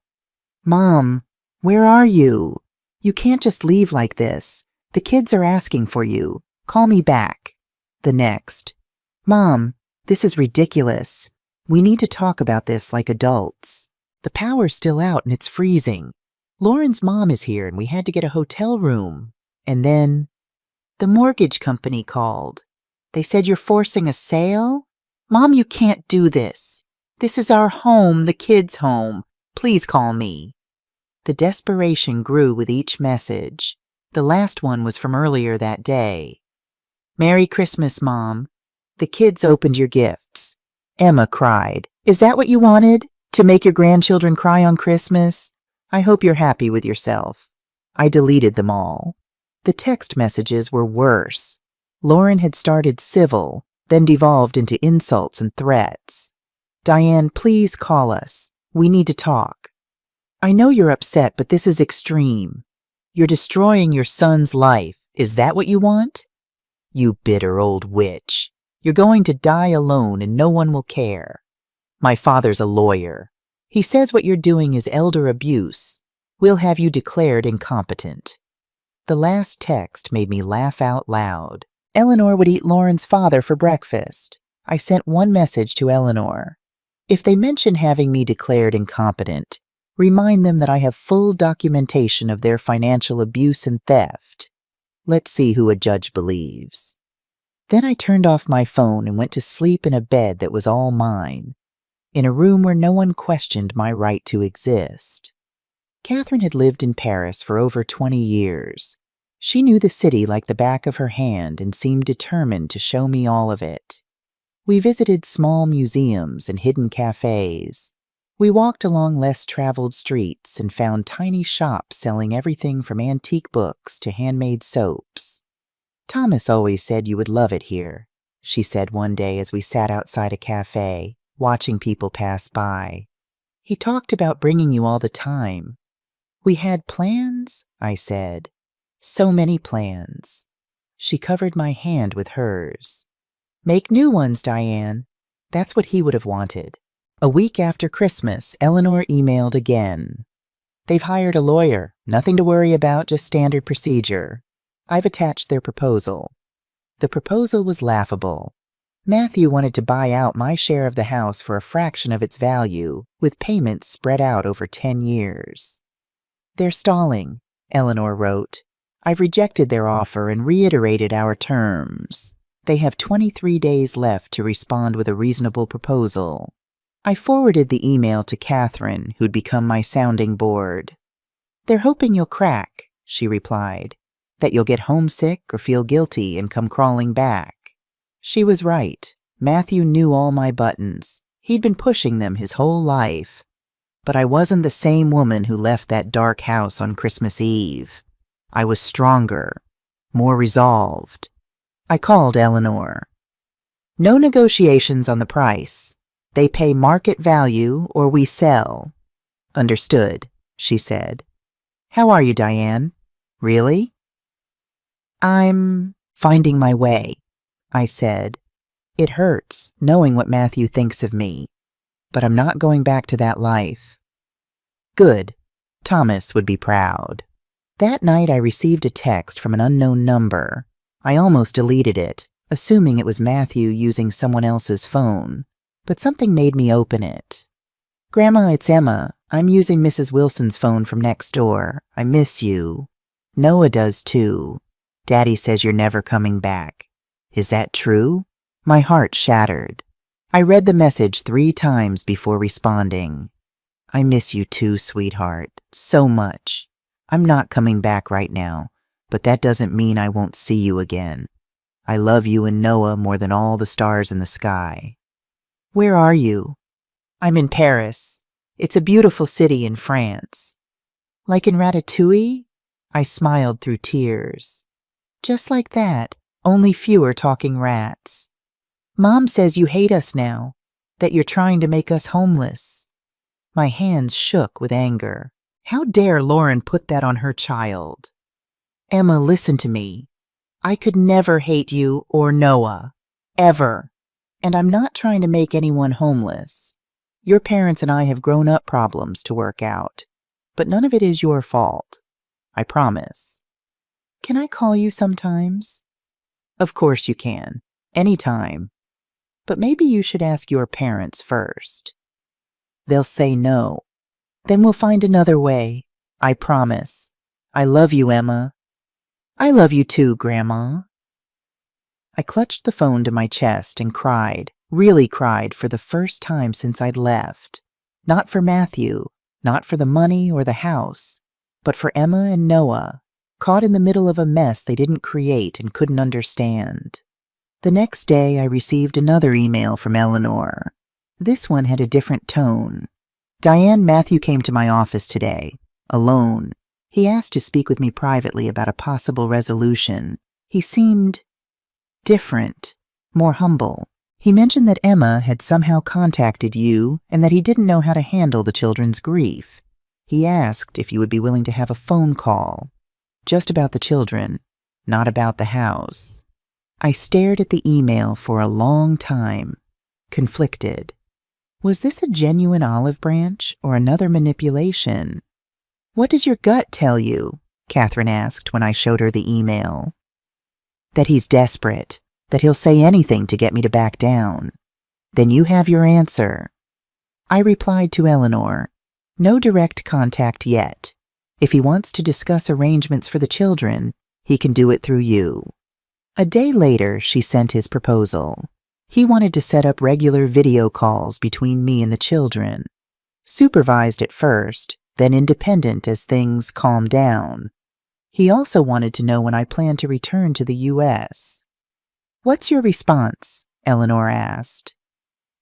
Mom, where are you? You can't just leave like this. The kids are asking for you. Call me back. The next. Mom, this is ridiculous. We need to talk about this like adults. The power's still out and it's freezing. Lauren's mom is here and we had to get a hotel room. And then the mortgage company called. They said you're forcing a sale? Mom, you can't do this. This is our home, the kids' home. Please call me. The desperation grew with each message. The last one was from earlier that day. Merry Christmas, Mom. The kids opened your gifts. Emma cried. Is that what you wanted? To make your grandchildren cry on Christmas? I hope you're happy with yourself. I deleted them all. The text messages were worse. Lauren had started civil, then devolved into insults and threats. Diane, please call us. We need to talk. I know you're upset, but this is extreme. You're destroying your son's life. Is that what you want? You bitter old witch. You're going to die alone and no one will care. My father's a lawyer. He says what you're doing is elder abuse. We'll have you declared incompetent. The last text made me laugh out loud. Eleanor would eat Lauren's father for breakfast. I sent one message to Eleanor. If they mention having me declared incompetent, remind them that I have full documentation of their financial abuse and theft. Let's see who a judge believes. Then I turned off my phone and went to sleep in a bed that was all mine, in a room where no one questioned my right to exist. Catherine had lived in Paris for over 20 years. She knew the city like the back of her hand and seemed determined to show me all of it. We visited small museums and hidden cafes. We walked along less traveled streets and found tiny shops selling everything from antique books to handmade soaps. Thomas always said you would love it here, she said one day as we sat outside a cafe, watching people pass by. He talked about bringing you all the time. We had plans, I said. So many plans. She covered my hand with hers. Make new ones, Diane. That's what he would have wanted. A week after Christmas, Eleanor emailed again. They've hired a lawyer. Nothing to worry about, just standard procedure. I've attached their proposal. The proposal was laughable. Matthew wanted to buy out my share of the house for a fraction of its value, with payments spread out over 10 years. They're stalling. Eleanor wrote. I've rejected their offer and reiterated our terms. They have 23 days left to respond with a reasonable proposal. I forwarded the email to Catherine, who'd become my sounding board. They're hoping you'll crack, she replied, that you'll get homesick or feel guilty and come crawling back. She was right. Matthew knew all my buttons. He'd been pushing them his whole life. But I wasn't the same woman who left that dark house on Christmas Eve. I was stronger, more resolved. I called Eleanor. No negotiations on the price. They pay market value or we sell. Understood, she said. How are you, Diane? Really? I'm finding my way, I said. It hurts, knowing what Matthew thinks of me. But I'm not going back to that life. Good. Thomas would be proud. That night I received a text from an unknown number. I almost deleted it, assuming it was Matthew using someone else's phone. But something made me open it. Grandma, it's Emma. I'm using Mrs. Wilson's phone from next door. I miss you. Noah does too. Daddy says you're never coming back. Is that true? My heart shattered. I read the message 3 times before responding. I miss you too, sweetheart. So much. I'm not coming back right now, but that doesn't mean I won't see you again. I love you and Noah more than all the stars in the sky. Where are you? I'm in Paris. It's a beautiful city in France. Like in Ratatouille? I smiled through tears. Just like that, only fewer talking rats. Mom says you hate us now, that you're trying to make us homeless. My hands shook with anger. How dare Lauren put that on her child? Emma, listen to me. I could never hate you or Noah. Ever. And I'm not trying to make anyone homeless. Your parents and I have grown-up problems to work out. But none of it is your fault. I promise. Can I call you sometimes? Of course you can. Anytime. But maybe you should ask your parents first. They'll say no. Then we'll find another way. I promise. I love you, Emma. I love you too, Grandma. I clutched the phone to my chest and cried, really cried for the first time since I'd left. Not for Matthew, not for the money or the house, but for Emma and Noah, caught in the middle of a mess they didn't create and couldn't understand. The next day I received another email from Eleanor. This one had a different tone. Diane, Matthew came to my office today, alone. He asked to speak with me privately about a possible resolution. He seemed different, more humble. He mentioned that Emma had somehow contacted you and that he didn't know how to handle the children's grief. He asked if you would be willing to have a phone call. Just about the children, not about the house. I stared at the email for a long time, conflicted. Was this a genuine olive branch or another manipulation? What does your gut tell you? Catherine asked when I showed her the email. That he's desperate, that he'll say anything to get me to back down. Then you have your answer. I replied to Eleanor, no direct contact yet. If he wants to discuss arrangements for the children, he can do it through you. A day later, she sent his proposal. He wanted to set up regular video calls between me and the children. Supervised at first, then independent as things calmed down. He also wanted to know when I planned to return to the U.S. What's your response? Eleanor asked.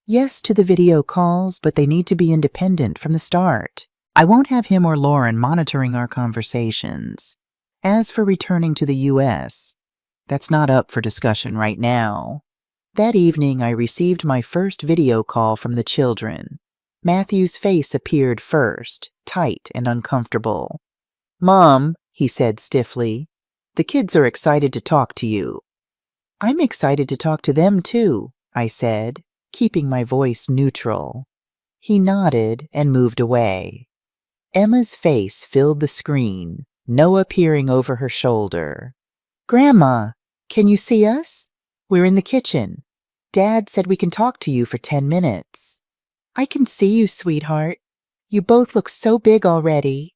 Yes to the video calls, but they need to be independent from the start. I won't have him or Lauren monitoring our conversations. As for returning to the U.S., that's not up for discussion right now. That evening, I received my first video call from the children. Matthew's face appeared first, tight and uncomfortable. Mom, he said stiffly, the kids are excited to talk to you. I'm excited to talk to them too, I said, keeping my voice neutral. He nodded and moved away. Emma's face filled the screen, Noah peering over her shoulder. Grandma, can you see us? We're in the kitchen. Dad said we can talk to you for 10 minutes. I can see you, sweetheart. You both look so big already.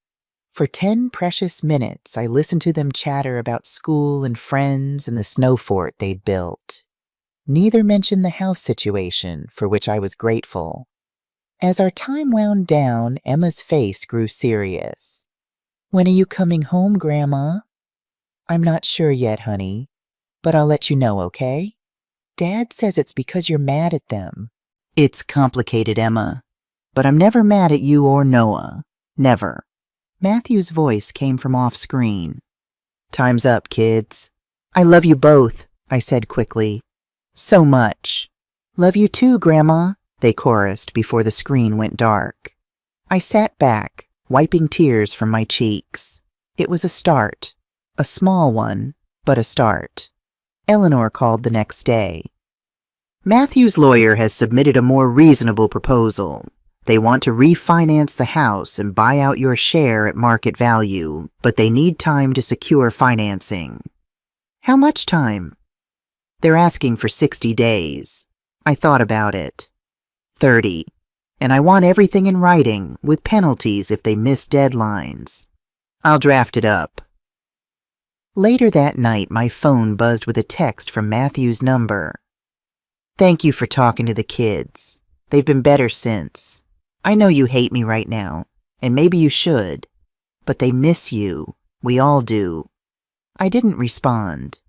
For 10 precious minutes, I listened to them chatter about school and friends and the snow fort they'd built. Neither mentioned the house situation, for which I was grateful. As our time wound down, Emma's face grew serious. "When are you coming home, Grandma?" "I'm not sure yet, honey, but I'll let you know, okay?" "Dad says it's because you're mad at them." "It's complicated, Emma, but I'm never mad at you or Noah. Never." Matthew's voice came from off-screen. "Time's up, kids." "I love you both," I said quickly. "So much." "Love you too, Grandma," they chorused before the screen went dark. I sat back, wiping tears from my cheeks. It was a start. A small one, but a start. Eleanor called the next day. "Matthew's lawyer has submitted a more reasonable proposal. They want to refinance the house and buy out your share at market value, but they need time to secure financing." "How much time?" "They're asking for 60 days. I thought about it. 30. And I want everything in writing, with penalties if they miss deadlines. I'll draft it up." Later that night, my phone buzzed with a text from Matthew's number. "Thank you for talking to the kids. They've been better since. I know you hate me right now, and maybe you should, but they miss you. We all do." I didn't respond.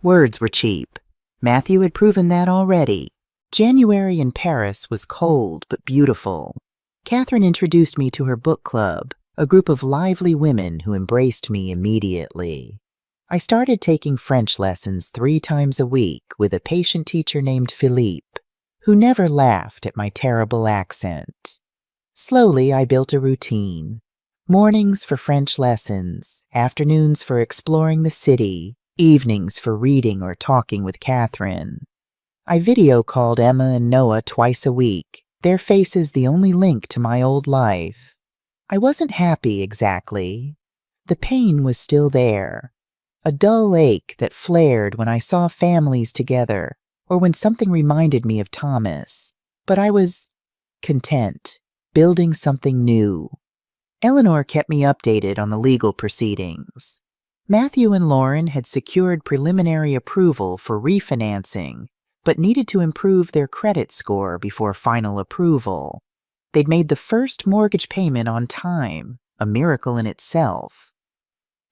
Words were cheap. Matthew had proven that already. January in Paris was cold but beautiful. Catherine introduced me to her book club, a group of lively women who embraced me immediately. I started taking French lessons 3 times a week with a patient teacher named Philippe, who never laughed at my terrible accent. Slowly, I built a routine. Mornings for French lessons, afternoons for exploring the city, evenings for reading or talking with Catherine. I video called Emma and Noah twice a week, their faces the only link to my old life. I wasn't happy exactly. The pain was still there, a dull ache that flared when I saw families together or when something reminded me of Thomas. But I was content, building something new. Eleanor kept me updated on the legal proceedings. Matthew and Lauren had secured preliminary approval for refinancing, but needed to improve their credit score before final approval. They'd made the first mortgage payment on time, a miracle in itself.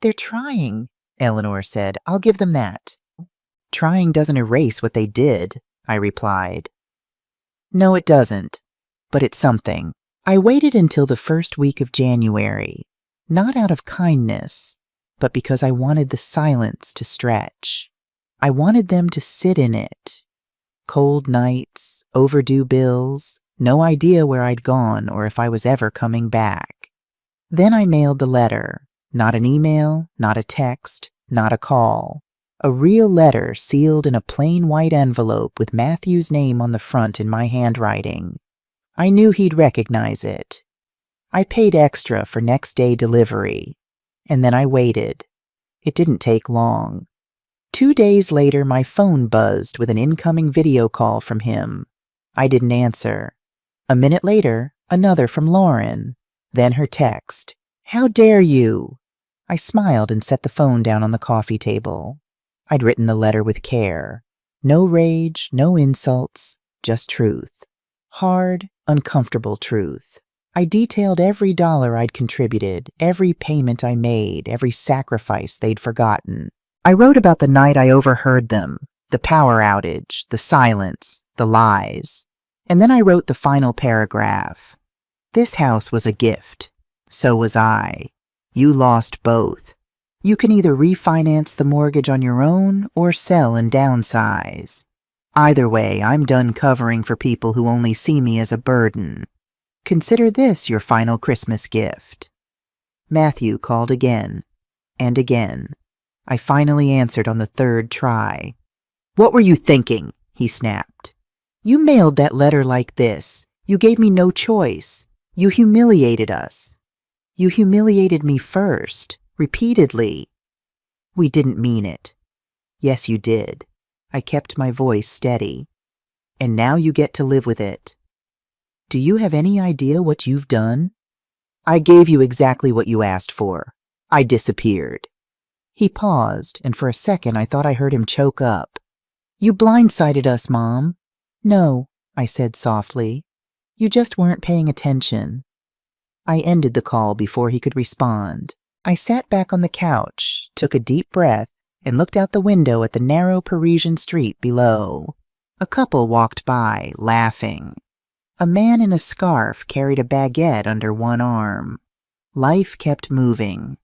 "They're trying," Eleanor said. "I'll give them that." "Trying doesn't erase what they did," I replied. "No, it doesn't, but it's something." I waited until the first week of January, not out of kindness, but because I wanted the silence to stretch. I wanted them to sit in it. Cold nights, overdue bills, no idea where I'd gone or if I was ever coming back. Then I mailed the letter. Not an email, not a text, not a call. A real letter sealed in a plain white envelope with Matthew's name on the front in my handwriting. I knew he'd recognize it. I paid extra for next day delivery, and then I waited. It didn't take long. 2 days later, my phone buzzed with an incoming video call from him. I didn't answer. A minute later, another from Lauren. Then her text. "How dare you?" I smiled and set the phone down on the coffee table. I'd written the letter with care. No rage, no insults, just truth. Hard, uncomfortable truth. I detailed every dollar I'd contributed, every payment I made, every sacrifice they'd forgotten. I wrote about the night I overheard them, the power outage, the silence, the lies. And then I wrote the final paragraph. This house was a gift. So was I. You lost both. You can either refinance the mortgage on your own or sell and downsize. Either way, I'm done covering for people who only see me as a burden. Consider this your final Christmas gift. Matthew called again and again. I finally answered on the 3rd try. "What were you thinking?" he snapped. "You mailed that letter like this. You gave me no choice. You humiliated us. You humiliated me first, repeatedly." "We didn't mean it." "Yes, you did." I kept my voice steady. "And now you get to live with it. Do you have any idea what you've done?" I gave you exactly what you asked for. I disappeared." He paused, and for a second I thought I heard him choke up. "You blindsided us, Mom." "No," I said softly. "You just weren't paying attention." I ended the call before he could respond. I sat back on the couch, took a deep breath, and looked out the window at the narrow Parisian street below. A couple walked by, laughing. A man in a scarf carried a baguette under one arm. Life kept moving.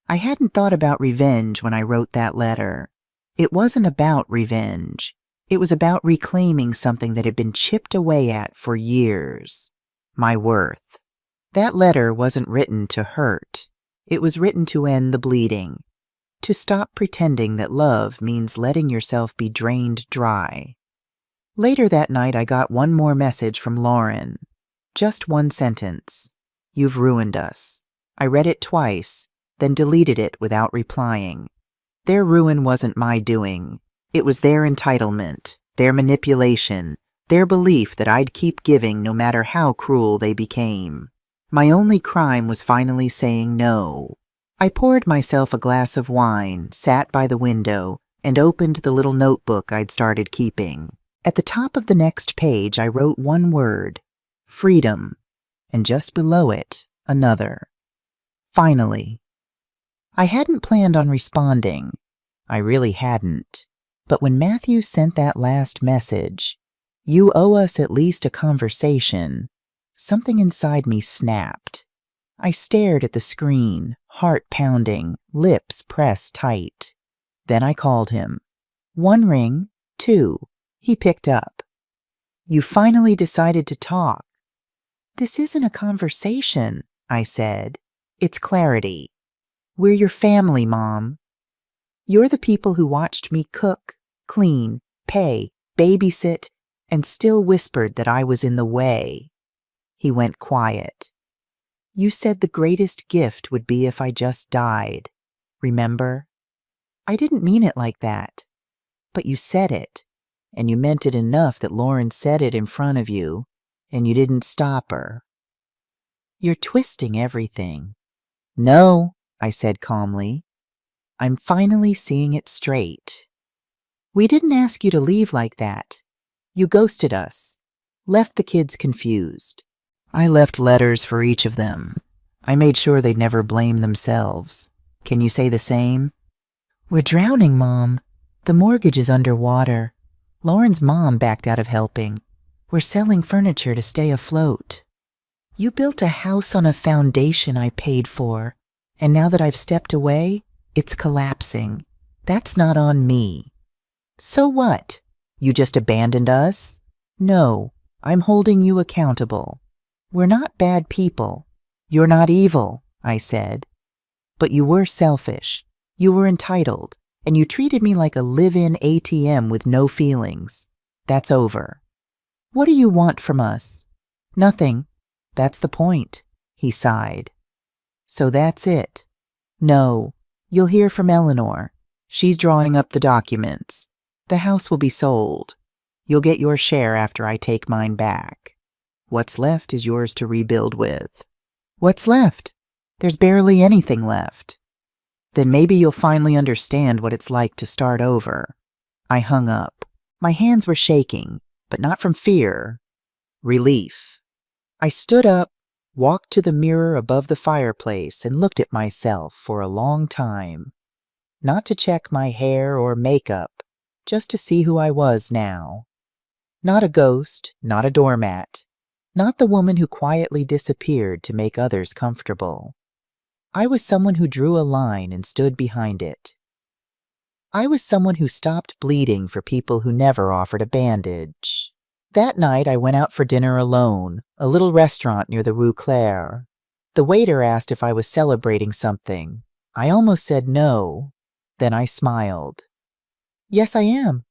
I hadn't thought about revenge when I wrote that letter. It wasn't about revenge. It was about reclaiming something that had been chipped away at for years. My worth. That letter wasn't written to hurt. It was written to end the bleeding. To stop pretending that love means letting yourself be drained dry. Later that night, I got one more message from Lauren. Just one sentence. "You've ruined us." I read it twice, then deleted it without replying. Their ruin wasn't my doing. It was their entitlement, their manipulation, their belief that I'd keep giving no matter how cruel they became. My only crime was finally saying no. I poured myself a glass of wine, sat by the window, and opened the little notebook I'd started keeping. At the top of the next page, I wrote one word, freedom, and just below it, another. Finally. I hadn't planned on responding. I really hadn't. But when Matthew sent that last message, "You owe us at least a conversation," something inside me snapped. I stared at the screen, heart pounding, lips pressed tight. Then I called him. 1 ring, 2. He picked up. "You finally decided to talk." "This isn't a conversation," I said. "It's clarity. We're your family, Mom. You're the people who watched me cook, clean, pay, babysit, and still whispered that I was in the way." He went quiet. "You said the greatest gift would be if I just died. Remember? I didn't mean it like that. But you said it, and you meant it enough that Lauren said it in front of you, and you didn't stop her. You're twisting everything." "No," I said calmly. "I'm finally seeing it straight. We didn't ask you to leave like that. You ghosted us, left the kids confused. I left letters for each of them. I made sure they'd never blame themselves. Can you say the same?" "We're drowning, Mom. The mortgage is underwater. Lauren's mom backed out of helping. We're selling furniture to stay afloat. You built a house on a foundation I paid for, and now that I've stepped away, it's collapsing. That's not on me." "So what? You just abandoned us?" "No, I'm holding you accountable. We're not bad people. You're not evil," I said. "But you were selfish. You were entitled. And you treated me like a live-in ATM with no feelings. That's over. What do you want from us?" "Nothing. That's the point," he sighed. "So that's it. No, you'll hear from Eleanor. She's drawing up the documents. The house will be sold. You'll get your share after I take mine back. What's left is yours to rebuild with." "What's left? There's barely anything left." "Then maybe you'll finally understand what it's like to start over." I hung up. My hands were shaking, but not from fear. Relief. I stood up, walked to the mirror above the fireplace, and looked at myself for a long time. Not to check my hair or makeup, just to see who I was now. Not a ghost, not a doormat, not the woman who quietly disappeared to make others comfortable. I was someone who drew a line and stood behind it. I was someone who stopped bleeding for people who never offered a bandage. That night I went out for dinner alone, a little restaurant near the Rue Claire. The waiter asked if I was celebrating something. I almost said no. Then I smiled. "Yes, I am."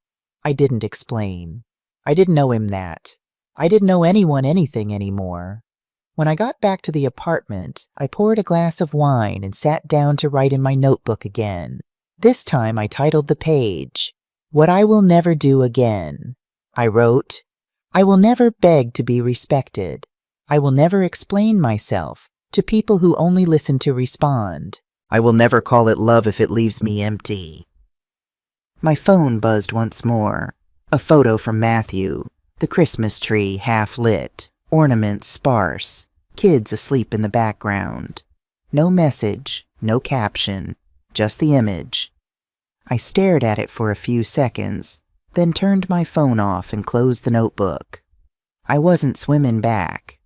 I didn't explain. I didn't know him that. I didn't know anyone anything anymore. When I got back to the apartment, I poured a glass of wine and sat down to write in my notebook again. This time I titled the page, "What I Will Never Do Again." I wrote, "I will never beg to be respected. I will never explain myself, to people who only listen to respond. I will never call it love if it leaves me empty. My phone buzzed once more. A photo from Matthew. The Christmas tree half lit, ornaments sparse, kids asleep in the background. No message, no caption, just the image. I stared at it for a few seconds, then turned my phone off and closed the notebook. I wasn't swimming back.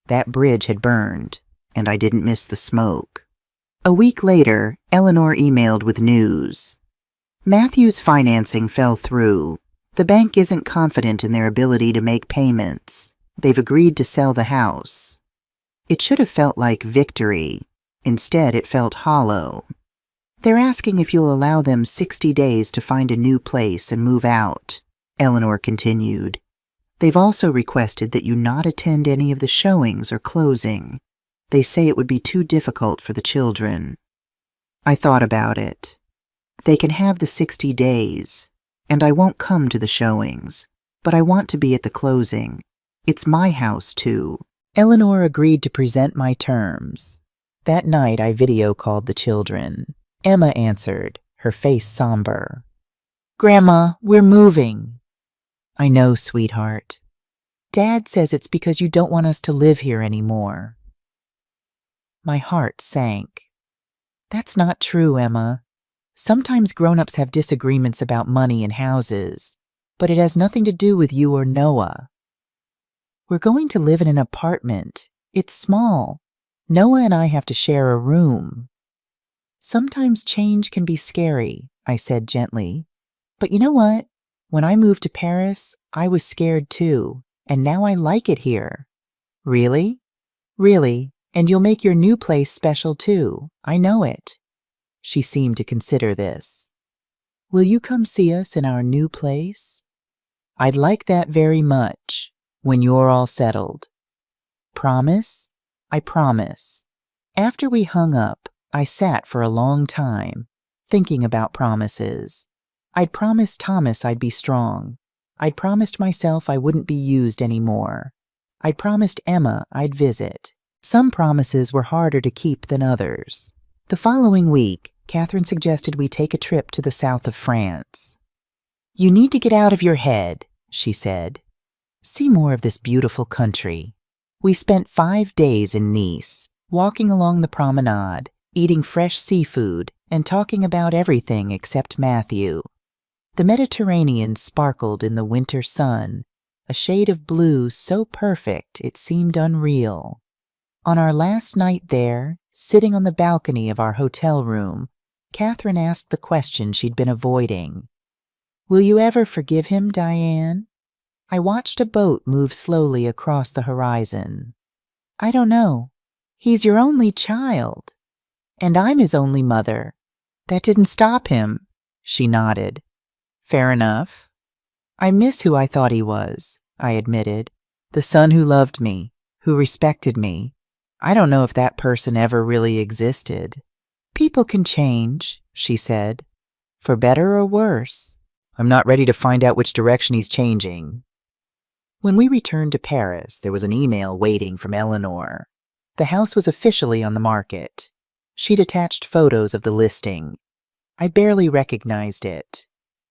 That bridge had burned, and I didn't miss the smoke. A week later, Eleanor emailed with news. Matthew's financing fell through. The bank isn't confident in their ability to make payments. They've agreed to sell the house. It should have felt like victory. Instead, it felt hollow. They're asking if you'll allow them 60 days to find a new place and move out, Eleanor continued. They've also requested that you not attend any of the showings or closing. They say it would be too difficult for the children. I thought about it. They can have the 60 days, and I won't come to the showings, but I want to be at the closing. It's my house, too. Eleanor agreed to present my terms. That night, I video called the children. Emma answered, her face somber. Grandma, we're moving. I know, sweetheart. Dad says it's because you don't want us to live here anymore. My heart sank. That's not true, Emma. Sometimes grown-ups have disagreements about money and houses, but it has nothing to do with you or Noah. We're going to live in an apartment. It's small. Noah and I have to share a room. Sometimes change can be scary, I said gently. But you know what? When I moved to Paris, I was scared too, and now I like it here. Really? Really, and you'll make your new place special too. I know it. She seemed to consider this. Will you come see us in our new place? I'd like that very much, when you're all settled. Promise? I promise. After we hung up, I sat for a long time, thinking about promises. I'd promised Thomas I'd be strong. I'd promised myself I wouldn't be used anymore. I'd promised Emma I'd visit. Some promises were harder to keep than others. The following week, Catherine suggested we take a trip to the south of France. You need to get out of your head, she said. See more of this beautiful country. We spent 5 days in Nice, walking along the promenade, eating fresh seafood, and talking about everything except Matthew. The Mediterranean sparkled in the winter sun, a shade of blue so perfect it seemed unreal. On our last night there, sitting on the balcony of our hotel room, Catherine asked the question she'd been avoiding. Will you ever forgive him, Diane? I watched a boat move slowly across the horizon. I don't know. He's your only child. And I'm his only mother. That didn't stop him. She nodded. Fair enough. I miss who I thought he was, I admitted. The son who loved me, who respected me. I don't know if that person ever really existed. People can change, she said. For better or worse. I'm not ready to find out which direction he's changing. When we returned to Paris, there was an email waiting from Eleanor. The house was officially on the market. She'd attached photos of the listing. I barely recognized it.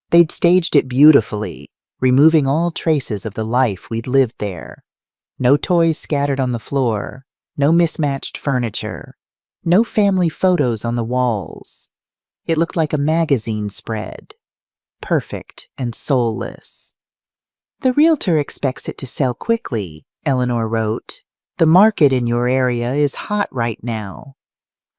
They'd staged it beautifully, removing all traces of the life we'd lived there. No toys scattered on the floor, no mismatched furniture, no family photos on the walls. It looked like a magazine spread. Perfect and soulless. The realtor expects it to sell quickly, Eleanor wrote. The market in your area is hot right now.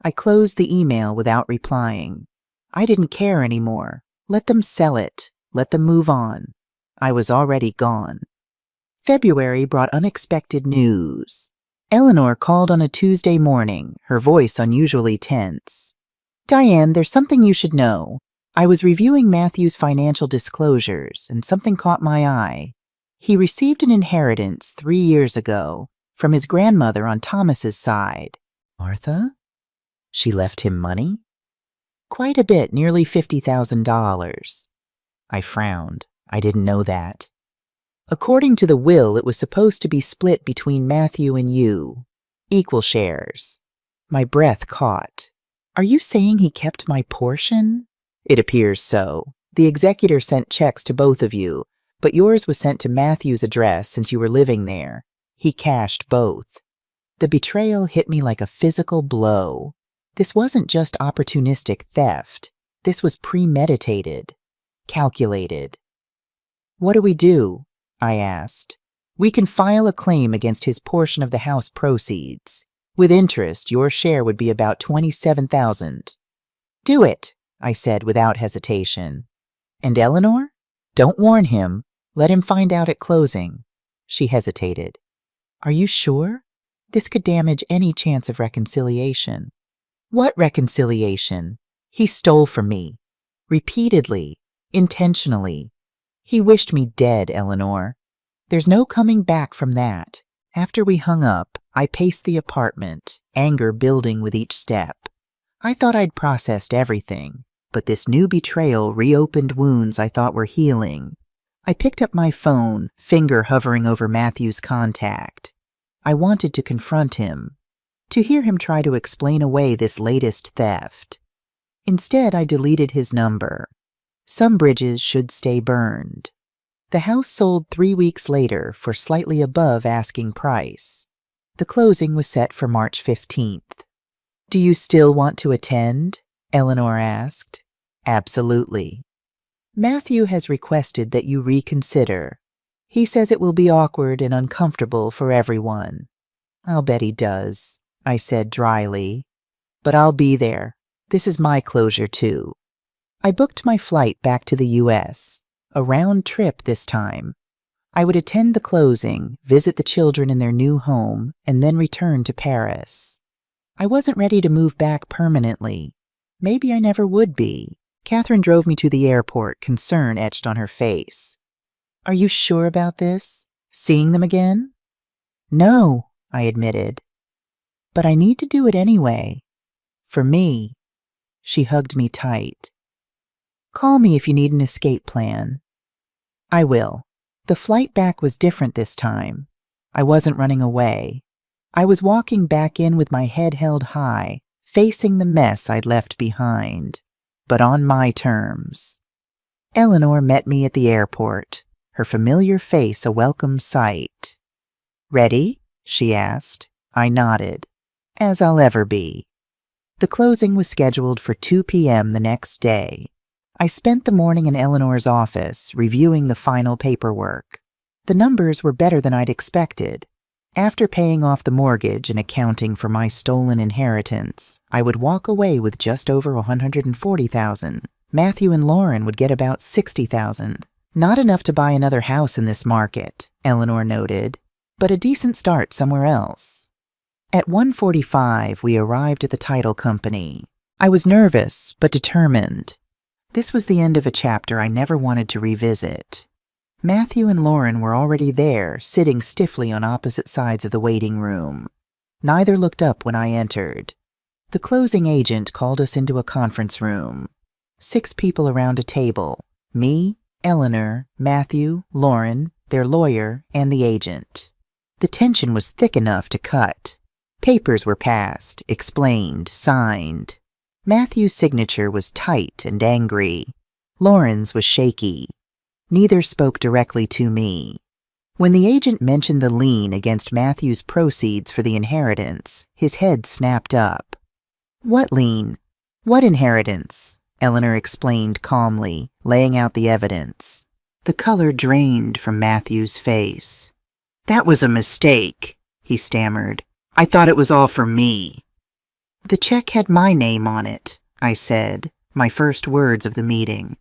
I closed the email without replying. I didn't care anymore. Let them sell it. Let them move on. I was already gone. February brought unexpected news. Eleanor called on a Tuesday morning, her voice unusually tense. Diane, there's something you should know. I was reviewing Matthew's financial disclosures, and something caught my eye. He received an inheritance 3 years ago from his grandmother on Thomas's side. Martha? She left him money? Quite a bit, nearly $50,000. I frowned. I didn't know that. According to the will, it was supposed to be split between Matthew and you. Equal shares. My breath caught. Are you saying he kept my portion? It appears so. The executor sent checks to both of you, but yours was sent to Matthew's address since you were living there. He cashed both. The betrayal hit me like a physical blow. This wasn't just opportunistic theft. This was premeditated, calculated. What do we do? I asked. We can file a claim against his portion of the house proceeds. With interest, your share would be about $27,000. Do it, I said without hesitation. And Eleanor? Don't warn him. Let him find out at closing. She hesitated. Are you sure? This could damage any chance of reconciliation. What reconciliation? He stole from me. Repeatedly. Intentionally. He wished me dead, Eleanor. There's no coming back from that. After we hung up, I paced the apartment, anger building with each step. I thought I'd processed everything, but this new betrayal reopened wounds I thought were healing. I picked up my phone, finger hovering over Matthew's contact. I wanted to confront him, to hear him try to explain away this latest theft. Instead, I deleted his number. Some bridges should stay burned. The house sold 3 weeks later for slightly above asking price. The closing was set for March 15th. Do you still want to attend? Eleanor asked. Absolutely. Matthew has requested that you reconsider. He says it will be awkward and uncomfortable for everyone. I'll bet he does, I said dryly. But I'll be there. This is my closure too. I booked my flight back to the U.S., a round trip this time. I would attend the closing, visit the children in their new home, and then return to Paris. I wasn't ready to move back permanently. Maybe I never would be. Catherine drove me to the airport, concern etched on her face. Are you sure about this? Seeing them again? No, I admitted. But I need to do it anyway. For me. She hugged me tight. Call me if you need an escape plan. I will. The flight back was different this time. I wasn't running away. I was walking back in with my head held high, facing the mess I'd left behind, but on my terms. Eleanor met me at the airport, her familiar face a welcome sight. Ready? She asked. I nodded. As I'll ever be. The closing was scheduled for 2 p.m. the next day. I spent the morning in Eleanor's office, reviewing the final paperwork. The numbers were better than I'd expected. After paying off the mortgage and accounting for my stolen inheritance, I would walk away with just over $140,000. Matthew and Lauren would get about $60,000. Not enough to buy another house in this market, Eleanor noted, but a decent start somewhere else. At 1:45, we arrived at the title company. I was nervous, but determined. This was the end of a chapter I never wanted to revisit. Matthew and Lauren were already there, sitting stiffly on opposite sides of the waiting room. Neither looked up when I entered. The closing agent called us into a conference room. 6 people around a table. Me, Eleanor, Matthew, Lauren, their lawyer, and the agent. The tension was thick enough to cut. Papers were passed, explained, signed. Matthew's signature was tight and angry. Lauren's was shaky. Neither spoke directly to me. When the agent mentioned the lien against Matthew's proceeds for the inheritance, his head snapped up. What lien? What inheritance? Eleanor explained calmly, laying out the evidence. The color drained from Matthew's face. That was a mistake, he stammered. I thought it was all for me. The check had my name on it, I said, my first words of the meeting.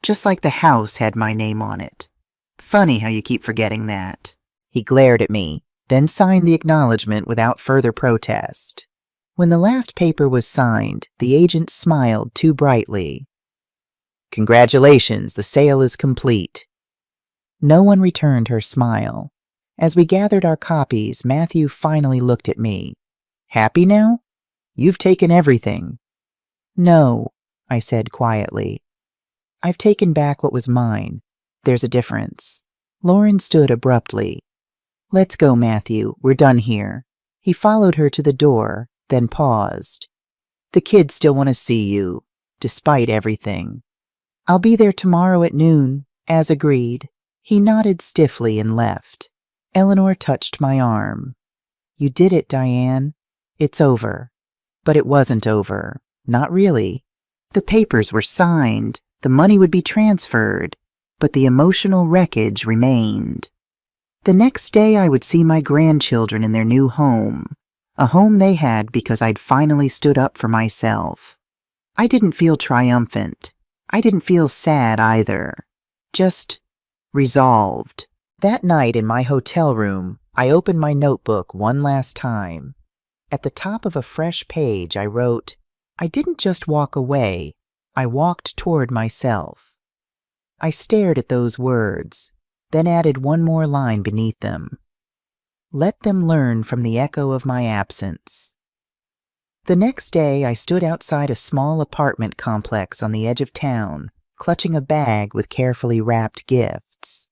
Just like the house had my name on it. Funny how you keep forgetting that. He glared at me, then signed the acknowledgement without further protest. When the last paper was signed, the agent smiled too brightly. Congratulations, the sale is complete. No one returned her smile. As we gathered our copies, Matthew finally looked at me. Happy now? You've taken everything. No, I said quietly. I've taken back what was mine. There's a difference. Lauren stood abruptly. Let's go, Matthew. We're done here. He followed her to the door, then paused. The kids still want to see you, despite everything. I'll be there tomorrow at noon, as agreed. He nodded stiffly and left. Eleanor touched my arm. You did it, Diane. It's over. But it wasn't over. Not really. The papers were signed. The money would be transferred. But the emotional wreckage remained. The next day I would see my grandchildren in their new home. A home they had because I'd finally stood up for myself. I didn't feel triumphant. I didn't feel sad either. Just resolved. That night in my hotel room, I opened my notebook one last time. At the top of a fresh page, I wrote, I didn't just walk away. I walked toward myself. I stared at those words, then added one more line beneath them. Let them learn from the echo of my absence. The next day, I stood outside a small apartment complex on the edge of town, clutching a bag with carefully wrapped gifts.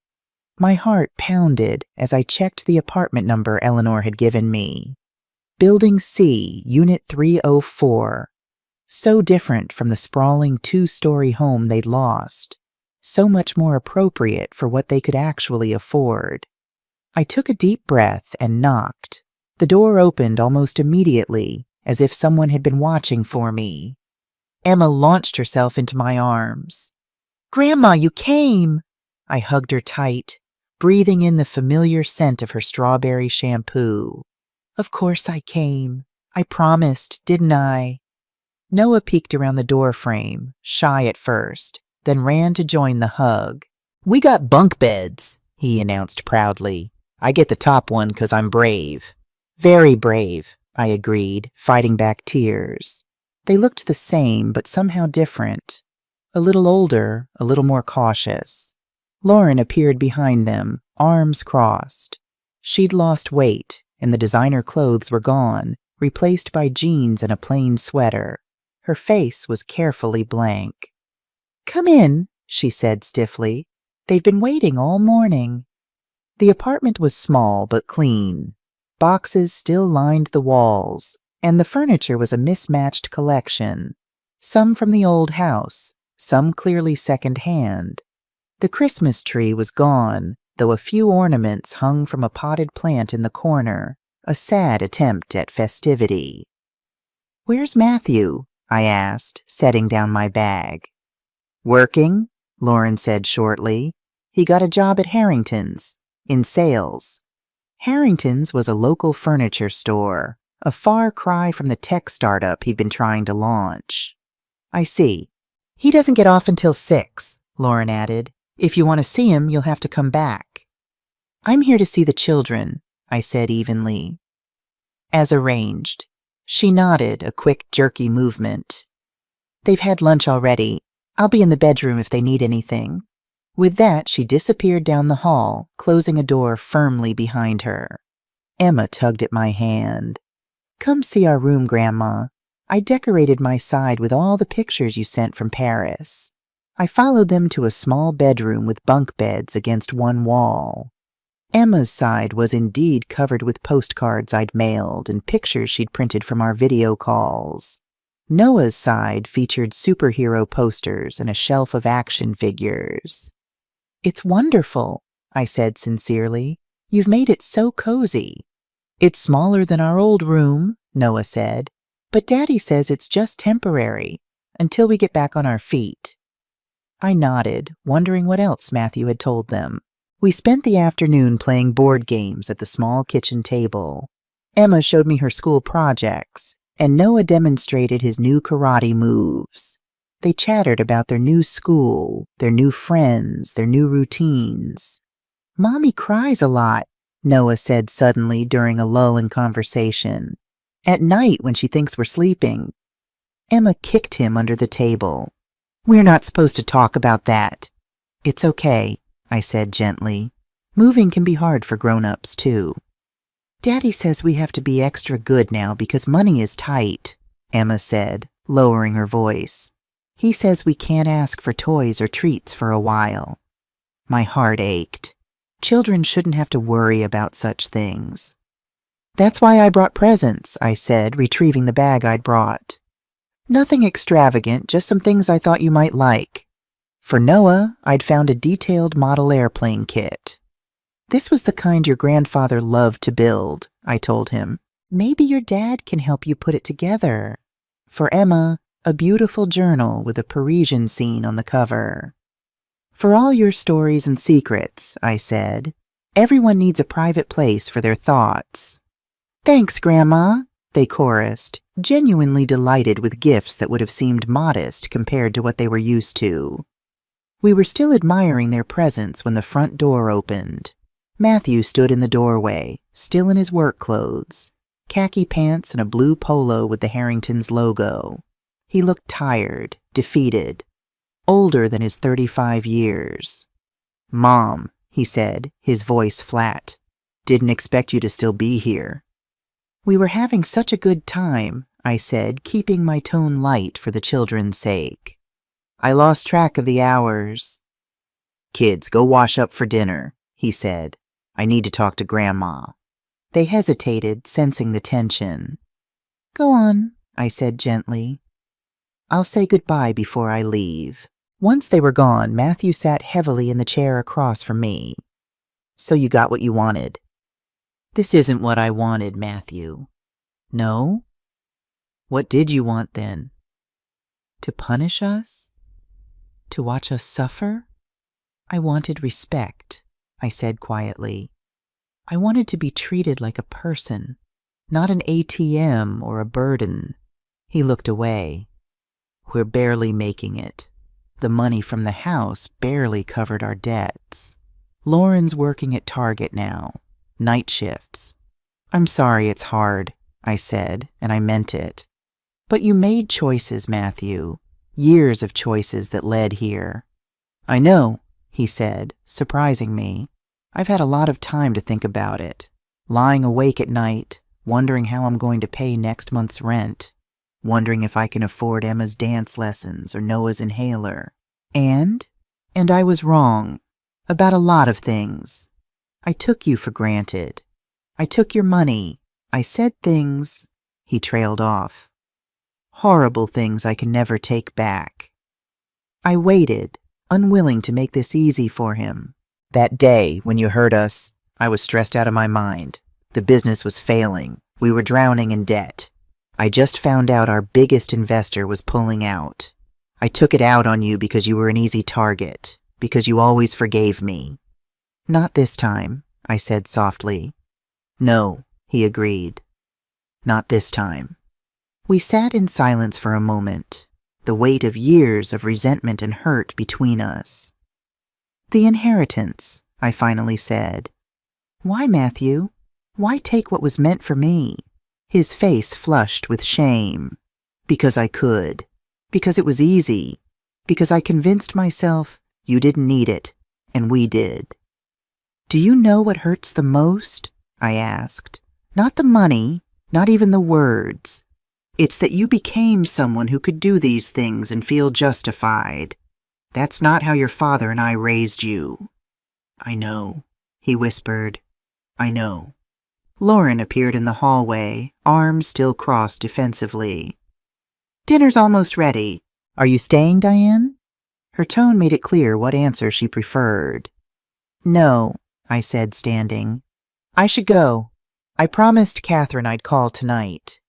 My heart pounded as I checked the apartment number Eleanor had given me. Building C, Unit 304. So different from the sprawling two-story home they'd lost. So much more appropriate for what they could actually afford. I took a deep breath and knocked. The door opened almost immediately, as if someone had been watching for me. Emma launched herself into my arms. Grandma, you came! I hugged her tight, breathing in the familiar scent of her strawberry shampoo. Of course I came. I promised, didn't I? Noah peeked around the door frame, shy at first, then ran to join the hug. We got bunk beds, he announced proudly. I get the top one 'cause I'm brave. Very brave, I agreed, fighting back tears. They looked the same, but somehow different. A little older, a little more cautious. Lauren appeared behind them, arms crossed. She'd lost weight, and the designer clothes were gone, replaced by jeans and a plain sweater. Her face was carefully blank. Come in, she said stiffly. They've been waiting all morning. The apartment was small but clean. Boxes still lined the walls, and the furniture was a mismatched collection. Some from the old house, some clearly second-hand. The Christmas tree was gone, though a few ornaments hung from a potted plant in the corner, a sad attempt at festivity. Where's Matthew? I asked, setting down my bag. Working, Lauren said shortly. He got a job at Harrington's, in sales. Harrington's was a local furniture store, a far cry from the tech startup he'd been trying to launch. I see. He doesn't get off until 6, Lauren added. If you want to see him, you'll have to come back. I'm here to see the children, I said evenly. As arranged. She nodded, a quick, jerky movement. They've had lunch already. I'll be in the bedroom if they need anything. With that, she disappeared down the hall, closing a door firmly behind her. Emma tugged at my hand. Come see our room, Grandma. I decorated my side with all the pictures you sent from Paris. I followed them to a small bedroom with bunk beds against one wall. Emma's side was indeed covered with postcards I'd mailed and pictures she'd printed from our video calls. Noah's side featured superhero posters and a shelf of action figures. It's wonderful, I said sincerely. You've made it so cozy. It's smaller than our old room, Noah said, but Daddy says it's just temporary, until we get back on our feet. I nodded, wondering what else Matthew had told them. We spent the afternoon playing board games at the small kitchen table. Emma showed me her school projects, and Noah demonstrated his new karate moves. They chattered about their new school, their new friends, their new routines. Mommy cries a lot, Noah said suddenly during a lull in conversation. At night when she thinks we're sleeping. Emma kicked him under the table. We're not supposed to talk about that. It's okay, I said gently. Moving can be hard for grown-ups, too. Daddy says we have to be extra good now because money is tight, Emma said, lowering her voice. He says we can't ask for toys or treats for a while. My heart ached. Children shouldn't have to worry about such things. That's why I brought presents, I said, retrieving the bag I'd brought. Nothing extravagant, just some things I thought you might like. For Noah, I'd found a detailed model airplane kit. This was the kind your grandfather loved to build, I told him. Maybe your dad can help you put it together. For Emma, a beautiful journal with a Parisian scene on the cover. For all your stories and secrets, I said, everyone needs a private place for their thoughts. Thanks, Grandma, they chorused, genuinely delighted with gifts that would have seemed modest compared to what they were used to. We were still admiring their presents when the front door opened. Matthew stood in the doorway, still in his work clothes, khaki pants and a blue polo with the Harrington's logo. He looked tired, defeated, older than his 35 years. "Mom," he said, his voice flat, "didn't expect you to still be here." "We were having such a good time," I said, keeping my tone light for the children's sake. I lost track of the hours. "Kids, go wash up for dinner," he said. "I need to talk to Grandma." They hesitated, sensing the tension. "Go on," I said gently. "I'll say goodbye before I leave." Once they were gone, Matthew sat heavily in the chair across from me. "So you got what you wanted." "This isn't what I wanted, Matthew." "No? What did you want then? To punish us? To watch us suffer?" "I wanted respect," I said quietly. "I wanted to be treated like a person, not an ATM or a burden." He looked away. "We're barely making it. The money from the house barely covered our debts. Lauren's working at Target now, night shifts. I'm sorry it's hard," I said, and I meant it. "But you made choices, Matthew, years of choices that led here." "I know," he said, surprising me. "I've had a lot of time to think about it, lying awake at night, wondering how I'm going to pay next month's rent, wondering if I can afford Emma's dance lessons or Noah's inhaler. And I was wrong about a lot of things. I took you for granted. I took your money. I said things," he trailed off. "Horrible things I can never take back." I waited, unwilling to make this easy for him. "That day, when you hurt us, I was stressed out of my mind. The business was failing. We were drowning in debt. I just found out our biggest investor was pulling out. I took it out on you because you were an easy target, because you always forgave me." "Not this time," I said softly. "No," he agreed. "Not this time." We sat in silence for a moment, the weight of years of resentment and hurt between us. "The inheritance," I finally said. "Why, Matthew? Why take what was meant for me?" His face flushed with shame. "Because I could. Because it was easy. Because I convinced myself you didn't need it, and we did." "Do you know what hurts the most?" I asked. "Not the money, not even the words. It's that you became someone who could do these things and feel justified. That's not how your father and I raised you." "I know," he whispered. "I know." Lauren appeared in the hallway, arms still crossed defensively. "Dinner's almost ready." "Are you staying, Diane?" Her tone made it clear what answer she preferred. "No," I said, standing. "I should go. I promised Catherine I'd call tonight."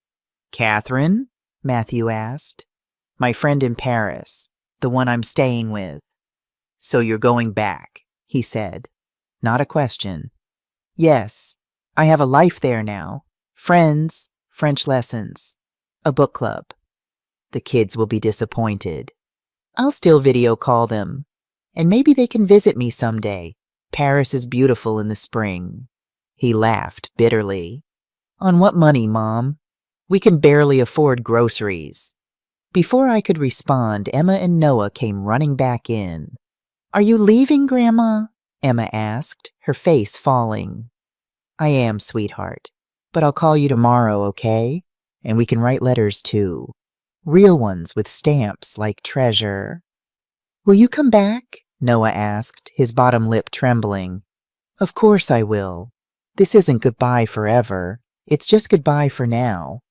"Catherine?" Matthew asked. "My friend in Paris, the one I'm staying with." "So you're going back," he said. Not a question. "Yes, I have a life there now. Friends, French lessons, a book club." "The kids will be disappointed." "I'll still video call them. And maybe they can visit me someday. Paris is beautiful in the spring." He laughed bitterly. "On what money, Mom? We can barely afford groceries." Before I could respond, Emma and Noah came running back in. "Are you leaving, Grandma?" Emma asked, her face falling. "I am, sweetheart. But I'll call you tomorrow, okay? And we can write letters too. Real ones with stamps like treasure." "Will you come back?" Noah asked, his bottom lip trembling. "Of course I will. This isn't goodbye forever. It's just goodbye for now."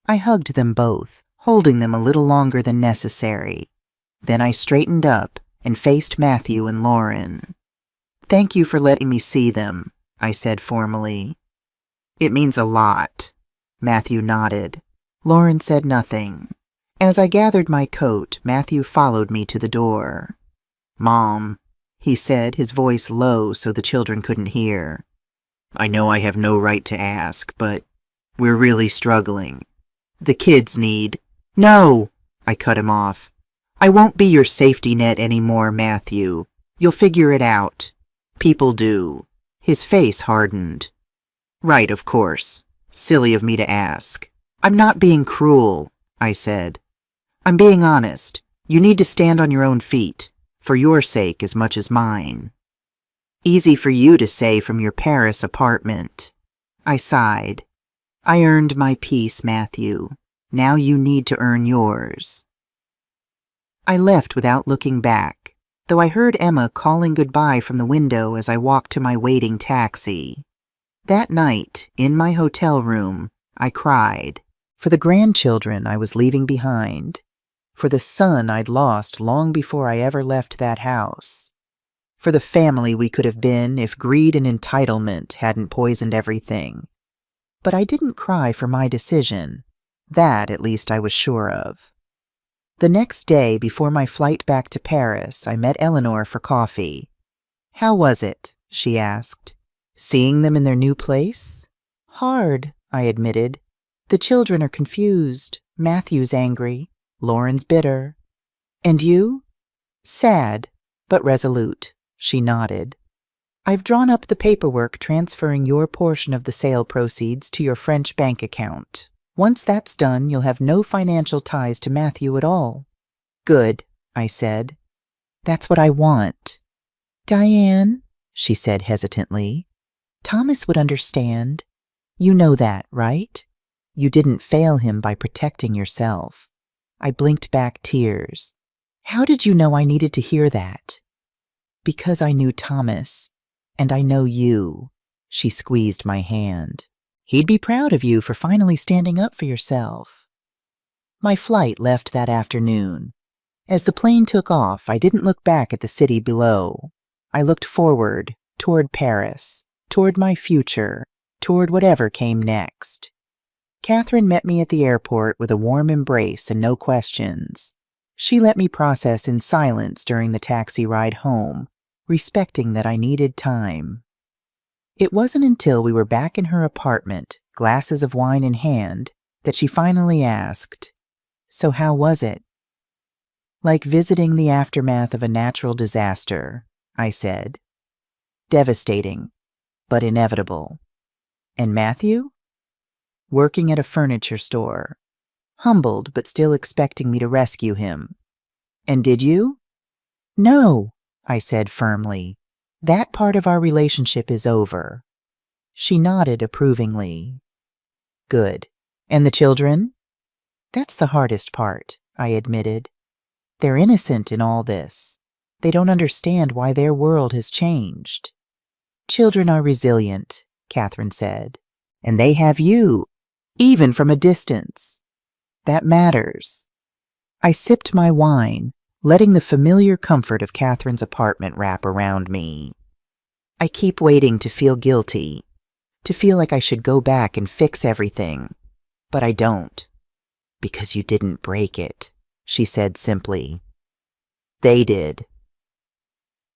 I hugged them both, holding them a little longer than necessary. Then I straightened up and faced Matthew and Lauren. "Thank you for letting me see them," I said formally. "It means a lot." Matthew nodded. Lauren said nothing. As I gathered my coat, Matthew followed me to the door. "Mom," he said, his voice low so the children couldn't hear. "I know I have no right to ask, but we're really struggling. The kids need—" "No!" I cut him off. "I won't be your safety net anymore, Matthew. You'll figure it out. People do." His face hardened. "Right, of course. Silly of me to ask. I'm not being cruel," I said. "I'm being honest. You need to stand on your own feet, for your sake as much as mine." "Easy for you to say from your Paris apartment." I sighed. "I earned my peace, Matthew. Now you need to earn yours." I left without looking back, though I heard Emma calling goodbye from the window as I walked to my waiting taxi. That night, in my hotel room, I cried. For the grandchildren I was leaving behind. For the son I'd lost long before I ever left that house. For the family we could have been if greed and entitlement hadn't poisoned everything. But I didn't cry for my decision. That, at least, I was sure of. The next day, before my flight back to Paris, I met Eleanor for coffee. "How was it?" she asked. "Seeing them in their new place?" "Hard," I admitted. "The children are confused. Matthew's angry. Lauren's bitter." "And you?" "Sad, but resolute." She nodded. "I've drawn up the paperwork transferring your portion of the sale proceeds to your French bank account. Once that's done, you'll have no financial ties to Matthew at all." "Good," I said. "That's what I want." "Diane," she said hesitantly, "Thomas would understand. You know that, right? You didn't fail him by protecting yourself." I blinked back tears. "How did you know I needed to hear that?" "Because I knew Thomas, and I know you." She squeezed my hand. "He'd be proud of you for finally standing up for yourself." My flight left that afternoon. As the plane took off, I didn't look back at the city below. I looked forward, toward Paris, toward my future, toward whatever came next. Catherine met me at the airport with a warm embrace and no questions. She let me process in silence during the taxi ride home, respecting that I needed time. It wasn't until we were back in her apartment, glasses of wine in hand, that she finally asked, "So how was it?" "Like visiting the aftermath of a natural disaster," I said. "Devastating, but inevitable." "And Matthew?" "Working at a furniture store. Humbled, but still expecting me to rescue him." "And did you?" "No," I said firmly. "That part of our relationship is over." She nodded approvingly. "Good. And the children?" "That's the hardest part," I admitted. "They're innocent in all this. They don't understand why their world has changed." "Children are resilient," Catherine said. "And they have you, even from a distance. That matters." I sipped my wine, letting the familiar comfort of Catherine's apartment wrap around me. I keep waiting to feel guilty, to feel like I should go back and fix everything, but I don't. "Because you didn't break it," she said simply. "They did."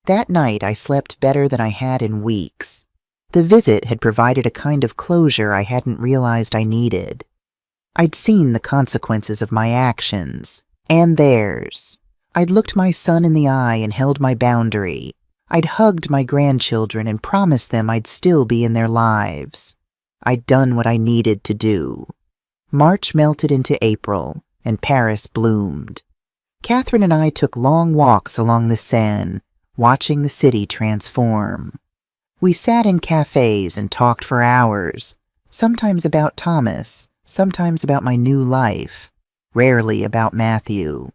That night I slept better than I had in weeks. The visit had provided a kind of closure I hadn't realized I needed. I'd seen the consequences of my actions, and theirs. I'd looked my son in the eye and held my boundary. I'd hugged my grandchildren and promised them I'd still be in their lives. I'd done what I needed to do. March melted into April, and Paris bloomed. Catherine and I took long walks along the Seine, watching the city transform. We sat in cafes and talked for hours, sometimes about Thomas, sometimes about my new life, rarely about Matthew.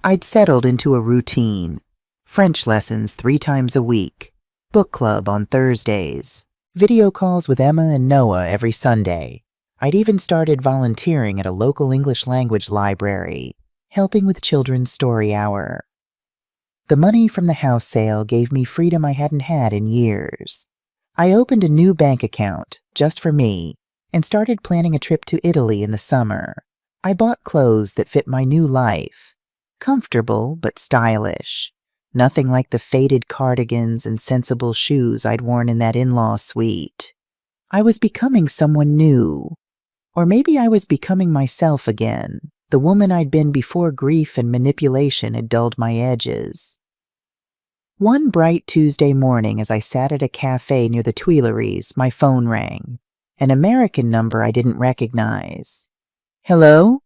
I'd settled into a routine. French lessons 3 times a week, book club on Thursdays, Video calls with Emma and Noah every Sunday. I'd even started volunteering at a local English language library, helping with Children's Story Hour. The money from the house sale gave me freedom I hadn't had in years. I opened a new bank account, just for me, and started planning a trip to Italy in the summer. I bought clothes that fit my new life. Comfortable, but stylish. Nothing like the faded cardigans and sensible shoes I'd worn in that in-law suite. I was becoming someone new. Or maybe I was becoming myself again, the woman I'd been before grief and manipulation had dulled my edges. One bright Tuesday morning, as I sat at a cafe near the Tuileries, my phone rang. An American number I didn't recognize. Hello?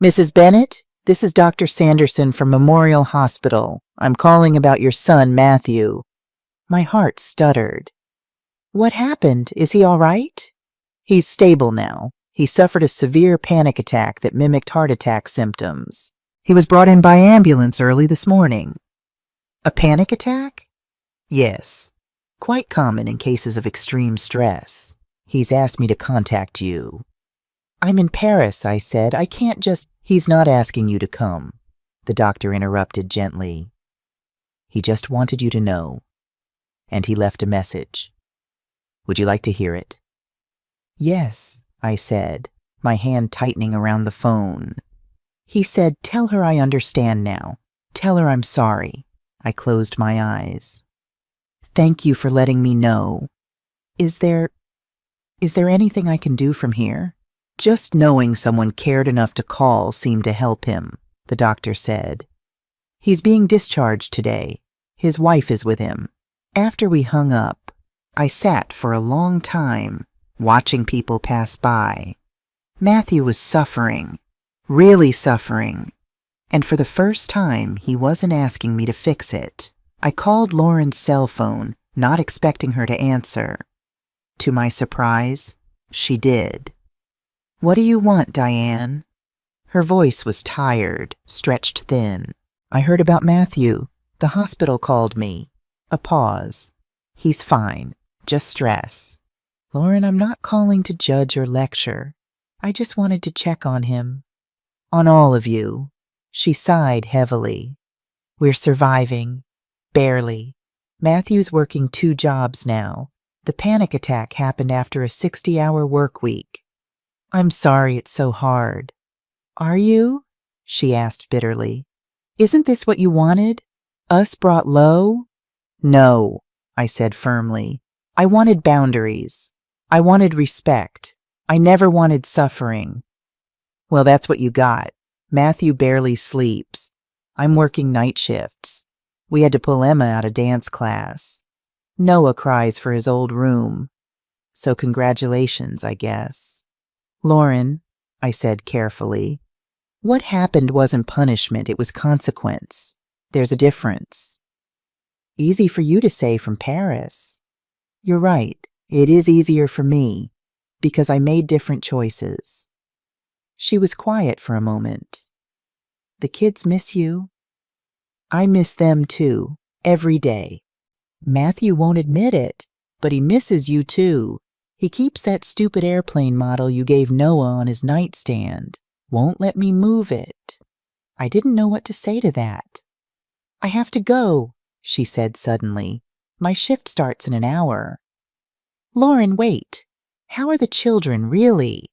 Mrs. Bennett? This is Dr. Sanderson from Memorial Hospital. I'm calling about your son, Matthew. My heart stuttered. What happened? Is he all right? He's stable now. He suffered a severe panic attack that mimicked heart attack symptoms. He was brought in by ambulance early this morning. A panic attack? Yes. Quite common in cases of extreme stress. He's asked me to contact you. I'm in Paris, I said. I can't just... He's not asking you to come, the doctor interrupted gently. He just wanted you to know. And he left a message. Would you like to hear it? Yes, I said, my hand tightening around the phone. He said, tell her I understand now. Tell her I'm sorry. I closed my eyes. Thank you for letting me know. Is there anything I can do from here? Just knowing someone cared enough to call seemed to help him, the doctor said. He's being discharged today. His wife is with him. After we hung up, I sat for a long time, watching people pass by. Matthew was suffering, really suffering, and for the first time, he wasn't asking me to fix it. I called Lauren's cell phone, not expecting her to answer. To my surprise, she did. What do you want, Diane? Her voice was tired, stretched thin. I heard about Matthew. The hospital called me. A pause. He's fine, just stress. Lauren, I'm not calling to judge or lecture. I just wanted to check on him. On all of you. She sighed heavily. We're surviving. Barely. Matthew's working 2 jobs now. The panic attack happened after a 60-hour work week. I'm sorry it's so hard. Are you? She asked bitterly. Isn't this what you wanted? Us brought low? No, I said firmly. I wanted boundaries. I wanted respect. I never wanted suffering. Well, that's what you got. Matthew barely sleeps. I'm working night shifts. We had to pull Emma out of dance class. Noah cries for his old room. So congratulations, I guess. Lauren, I said carefully, what happened wasn't punishment, it was consequence. There's a difference. Easy for you to say from Paris. You're right, it is easier for me, because I made different choices. She was quiet for a moment. The kids miss you? I miss them too, every day. Matthew won't admit it, but he misses you too. He keeps that stupid airplane model you gave Noah on his nightstand. Won't let me move it. I didn't know what to say to that. I have to go, she said suddenly. My shift starts in an hour. Lauren, wait. How are the children, really?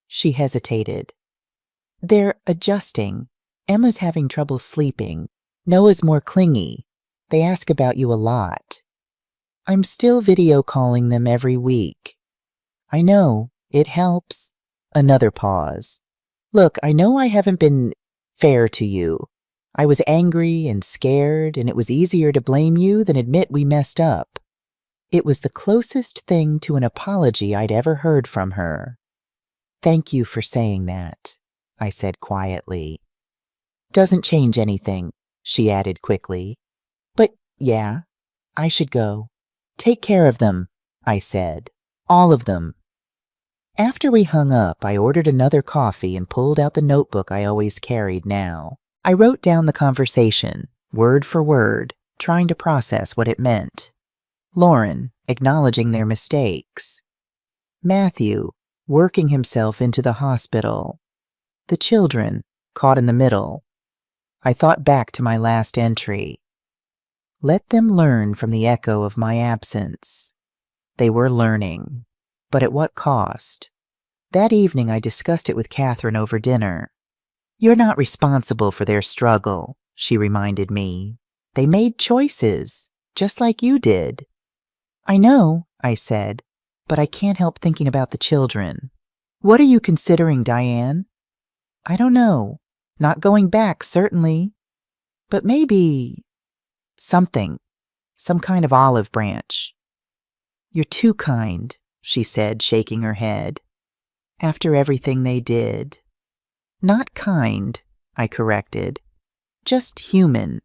She hesitated. They're adjusting. Emma's having trouble sleeping. Noah's more clingy. They ask about you a lot. I'm still video calling them every week. I know, it helps. Another pause. Look, I know I haven't been fair to you. I was angry and scared, and it was easier to blame you than admit we messed up. It was the closest thing to an apology I'd ever heard from her. Thank you for saying that, I said quietly. Doesn't change anything, she added quickly. But yeah, I should go. Take care of them, I said. All of them. After we hung up, I ordered another coffee and pulled out the notebook I always carried now. I wrote down the conversation, word for word, trying to process what it meant. Lauren, acknowledging their mistakes. Matthew, working himself into the hospital. The children, caught in the middle. I thought back to my last entry. Let them learn from the echo of my absence. They were learning, but at what cost? That evening I discussed it with Catherine over dinner. You're not responsible for their struggle, she reminded me. They made choices, just like you did. I know, I said, but I can't help thinking about the children. What are you considering, Diane? I don't know. Not going back, certainly. But maybe something, some kind of olive branch. You're too kind, she said, shaking her head. After everything they did. Not kind, I corrected. Just human.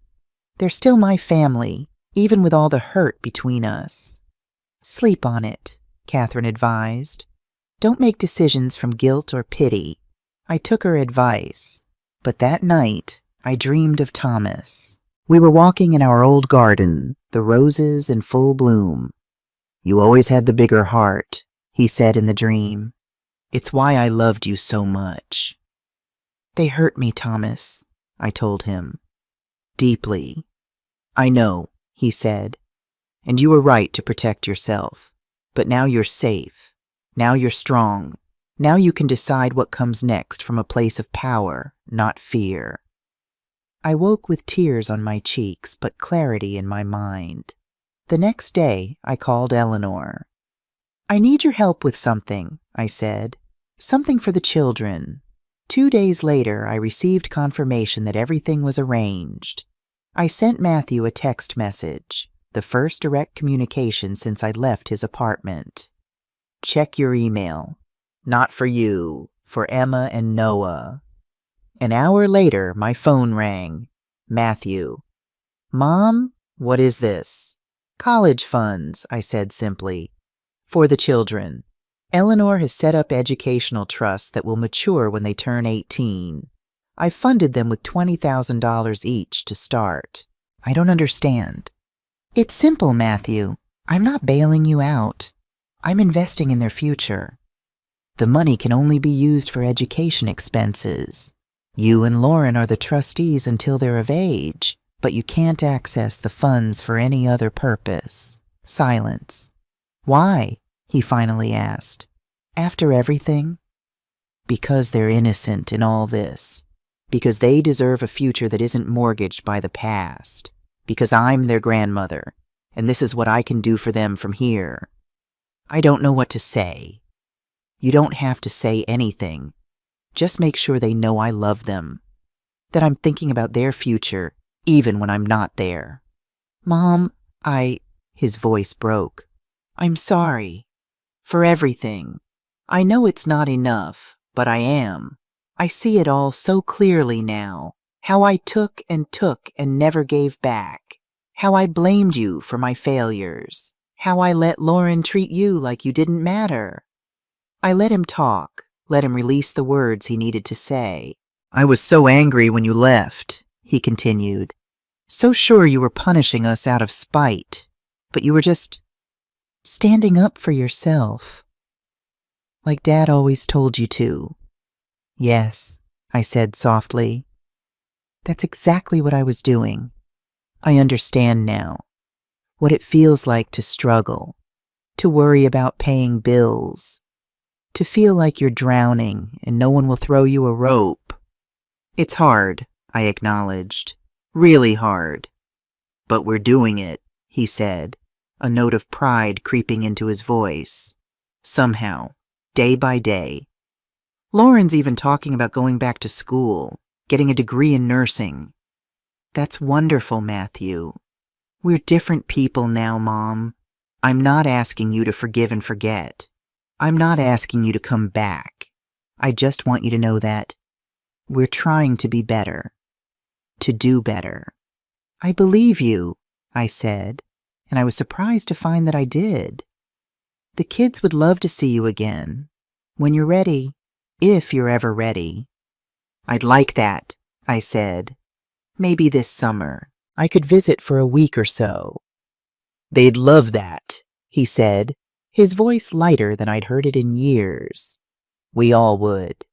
They're still my family, even with all the hurt between us. Sleep on it, Catherine advised. Don't make decisions from guilt or pity. I took her advice. But that night, I dreamed of Thomas. We were walking in our old garden, the roses in full bloom. You always had the bigger heart, he said in the dream. It's why I loved you so much. They hurt me, Thomas, I told him. Deeply. I know, he said. And you were right to protect yourself. But now you're safe. Now you're strong. Now you can decide what comes next from a place of power, not fear. I woke with tears on my cheeks, but clarity in my mind. The next day, I called Eleanor. I need your help with something, I said. Something for the children. 2 days later, I received confirmation that everything was arranged. I sent Matthew a text message, the first direct communication since I'd left his apartment. Check your email. Not for you, for Emma and Noah. An hour later, my phone rang. Matthew. Mom, what is this? College funds, I said simply. For the children. Eleanor has set up educational trusts that will mature when they turn 18. I funded them with $20,000 each to start. I don't understand. It's simple, Matthew. I'm not bailing you out. I'm investing in their future. The money can only be used for education expenses. You and Lauren are the trustees until they're of age, but you can't access the funds for any other purpose. Silence. Why? He finally asked. After everything? Because they're innocent in all this. Because they deserve a future that isn't mortgaged by the past. Because I'm their grandmother, and this is what I can do for them from here. I don't know what to say. You don't have to say anything. Just make sure they know I love them. That I'm thinking about their future, even when I'm not there. Mom, His voice broke. I'm sorry. For everything. I know it's not enough, but I am. I see it all so clearly now. How I took and never gave back. How I blamed you for my failures. How I let Lauren treat you like you didn't matter. I let him talk, let him release the words he needed to say. I was so angry when you left, he continued. So sure you were punishing us out of spite, but you were just standing up for yourself. Like Dad always told you to. Yes, I said softly. That's exactly what I was doing. I understand now. What it feels like to struggle, to worry about paying bills, to feel like you're drowning and no one will throw you a rope. It's hard, I acknowledged. Really hard. But we're doing it, he said, a note of pride creeping into his voice. Somehow, day by day. Lauren's even talking about going back to school, getting a degree in nursing. That's wonderful, Matthew. We're different people now, Mom. I'm not asking you to forgive and forget. I'm not asking you to come back. I just want you to know that we're trying to be better, to do better. I believe you, I said, and I was surprised to find that I did. The kids would love to see you again, when you're ready, if you're ever ready. I'd like that, I said. Maybe this summer. I could visit for a week or so. They'd love that, he said, his voice lighter than I'd heard it in years. We all would.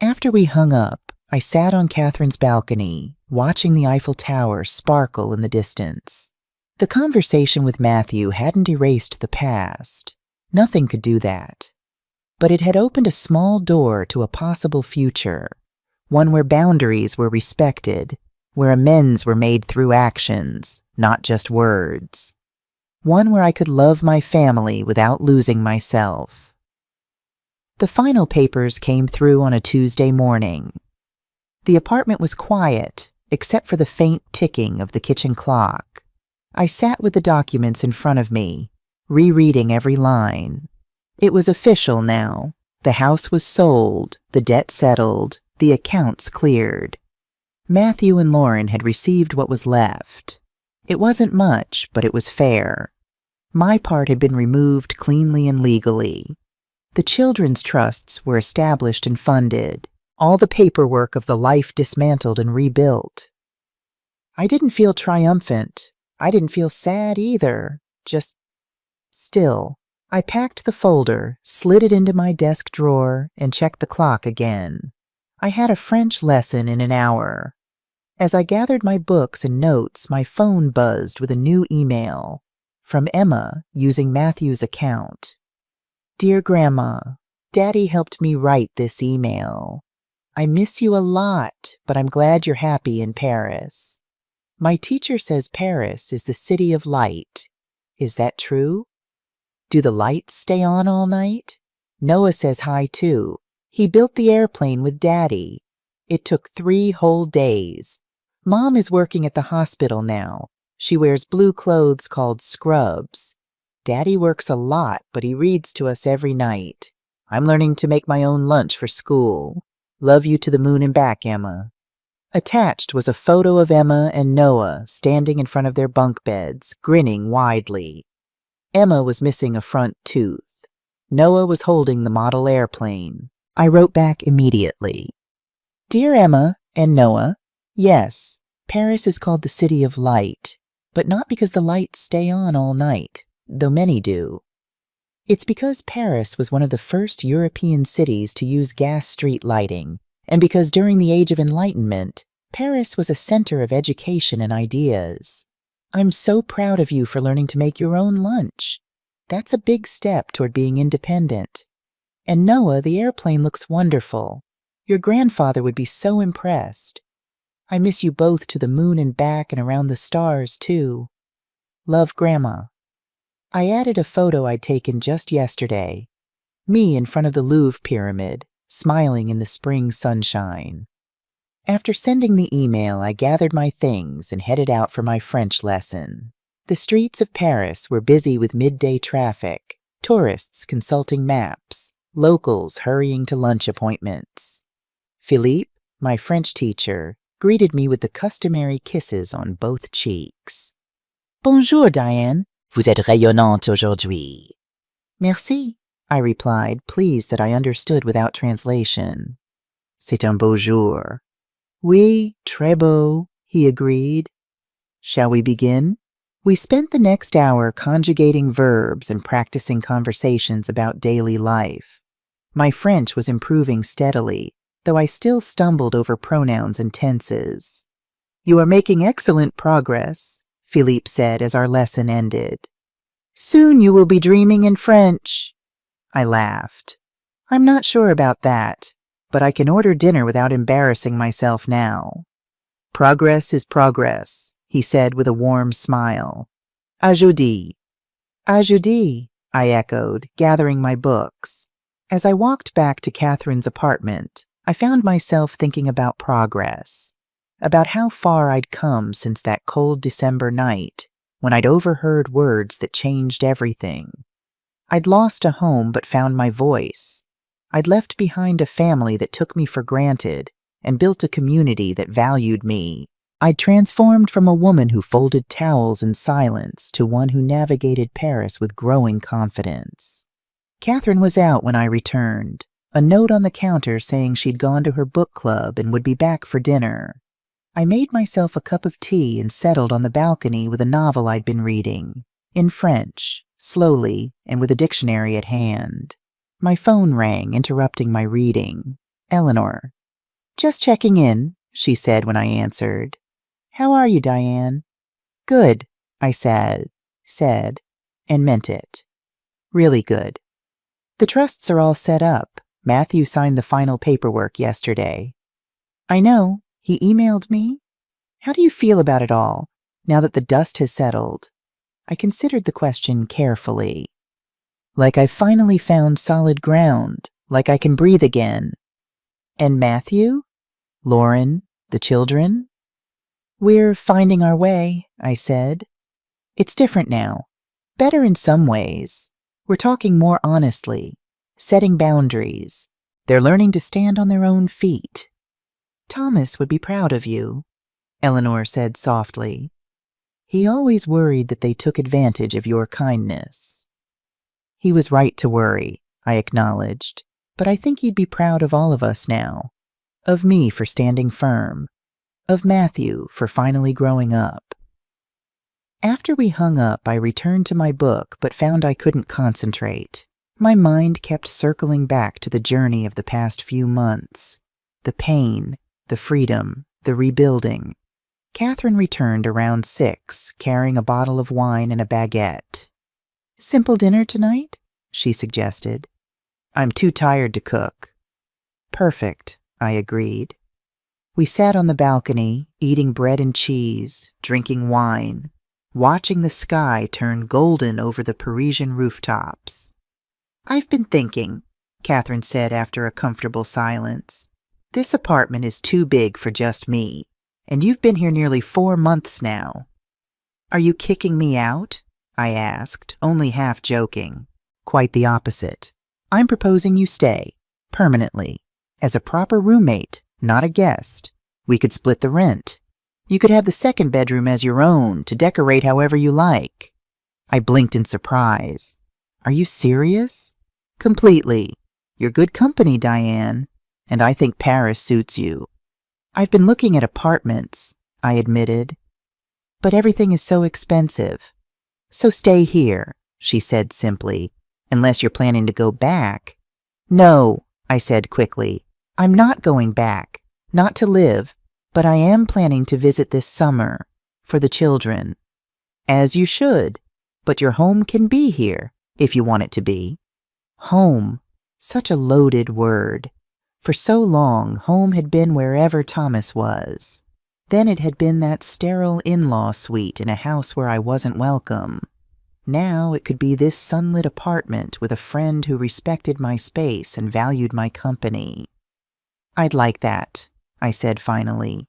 After we hung up, I sat on Catherine's balcony, watching the Eiffel Tower sparkle in the distance. The conversation with Matthew hadn't erased the past. Nothing could do that. But it had opened a small door to a possible future, one where boundaries were respected, where amends were made through actions, not just words. One where I could love my family without losing myself. The final papers came through on a Tuesday morning. The apartment was quiet, except for the faint ticking of the kitchen clock. I sat with the documents in front of me, rereading every line. It was official now. The house was sold, the debt settled, the accounts cleared. Matthew and Lauren had received what was left. It wasn't much, but it was fair. My part had been removed cleanly and legally. The children's trusts were established and funded, all the paperwork of the life dismantled and rebuilt. I didn't feel triumphant. I didn't feel sad either, just still. I packed the folder, slid it into my desk drawer, and checked the clock again. I had a French lesson in an hour. As I gathered my books and notes, my phone buzzed with a new email from Emma using Matthew's account. Dear Grandma, Daddy helped me write this email. I miss you a lot, but I'm glad you're happy in Paris. My teacher says Paris is the city of light. Is that true? Do the lights stay on all night? Noah says hi too. He built the airplane with Daddy. It took 3 whole days. Mom is working at the hospital now. She wears blue clothes called scrubs. Daddy works a lot, but he reads to us every night. I'm learning to make my own lunch for school. Love you to the moon and back, Emma. Attached was a photo of Emma and Noah standing in front of their bunk beds, grinning widely. Emma was missing a front tooth. Noah was holding the model airplane. I wrote back immediately. Dear Emma and Noah, yes, Paris is called the City of Light, but not because the lights stay on all night, though many do. It's because Paris was one of the first European cities to use gas street lighting, and because during the Age of Enlightenment, Paris was a center of education and ideas. I'm so proud of you for learning to make your own lunch. That's a big step toward being independent. And Noah, the airplane looks wonderful. Your grandfather would be so impressed. I miss you both to the moon and back and around the stars, too. Love, Grandma. I added a photo I'd taken just yesterday. Me in front of the Louvre Pyramid, smiling in the spring sunshine. After sending the email, I gathered my things and headed out for my French lesson. The streets of Paris were busy with midday traffic, tourists consulting maps, locals hurrying to lunch appointments. Philippe, my French teacher, greeted me with the customary kisses on both cheeks. Bonjour, Diane. Vous êtes rayonnante aujourd'hui. Merci, I replied, pleased that I understood without translation. C'est un beau jour. Oui, très beau, he agreed. Shall we begin? We spent the next hour conjugating verbs and practicing conversations about daily life. My French was improving steadily, though I still stumbled over pronouns and tenses. You are making excellent progress, Philippe said as our lesson ended. Soon you will be dreaming in French. I laughed. I'm not sure about that, but I can order dinner without embarrassing myself now. Progress is progress, he said with a warm smile. À jeudi. À jeudi, I echoed, gathering my books. As I walked back to Catherine's apartment, I found myself thinking about progress, about how far I'd come since that cold December night when I'd overheard words that changed everything. I'd lost a home but found my voice. I'd left behind a family that took me for granted and built a community that valued me. I'd transformed from a woman who folded towels in silence to one who navigated Paris with growing confidence. Catherine was out when I returned, a note on the counter saying she'd gone to her book club and would be back for dinner. I made myself a cup of tea and settled on the balcony with a novel I'd been reading, in French. slowly and with a dictionary at hand. My phone rang, interrupting my reading. Eleanor. "Just checking in," she said when I answered. "How are you, Diane?" "Good," I said, and meant it. Really good. "The trusts are all set up. Matthew signed the final paperwork yesterday." "I know. He emailed me." "How do you feel about it all, now that the dust has settled?" I considered the question carefully. "Like I've finally found solid ground, like I can breathe again." "And Matthew? Lauren? The children?" "We're finding our way," I said. "It's different now. Better in some ways. We're talking more honestly, setting boundaries. They're learning to stand on their own feet." "Thomas would be proud of you," Eleanor said softly. "He always worried that they took advantage of your kindness." "He was right to worry," I acknowledged, "but I think he'd be proud of all of us now. Of me for standing firm. Of Matthew for finally growing up." After we hung up, I returned to my book, but found I couldn't concentrate. My mind kept circling back to the journey of the past few months. The pain, the freedom, the rebuilding. Catherine returned around 6, carrying a bottle of wine and a baguette. "Simple dinner tonight?" she suggested. "I'm too tired to cook." "Perfect," I agreed. We sat on the balcony, eating bread and cheese, drinking wine, watching the sky turn golden over the Parisian rooftops. "I've been thinking," Catherine said after a comfortable silence. "This apartment is too big for just me, and you've been here nearly 4 months now." "Are you kicking me out?" I asked, only half joking. "Quite the opposite. I'm proposing you stay, permanently, as a proper roommate, not a guest. We could split the rent. You could have the second bedroom as your own, to decorate however you like." I blinked in surprise. "Are you serious?" "Completely. You're good company, Diane, and I think Paris suits you." "I've been looking at apartments," I admitted, "but everything is so expensive." "So stay here," she said simply, "unless you're planning to go back." "No," I said quickly. "I'm not going back. Not to live, but I am planning to visit this summer, for the children." "As you should, but your home can be here, if you want it to be." Home, such a loaded word. For so long, home had been wherever Thomas was. Then it had been that sterile in-law suite in a house where I wasn't welcome. Now it could be this sunlit apartment with a friend who respected my space and valued my company. "I'd like that," I said finally.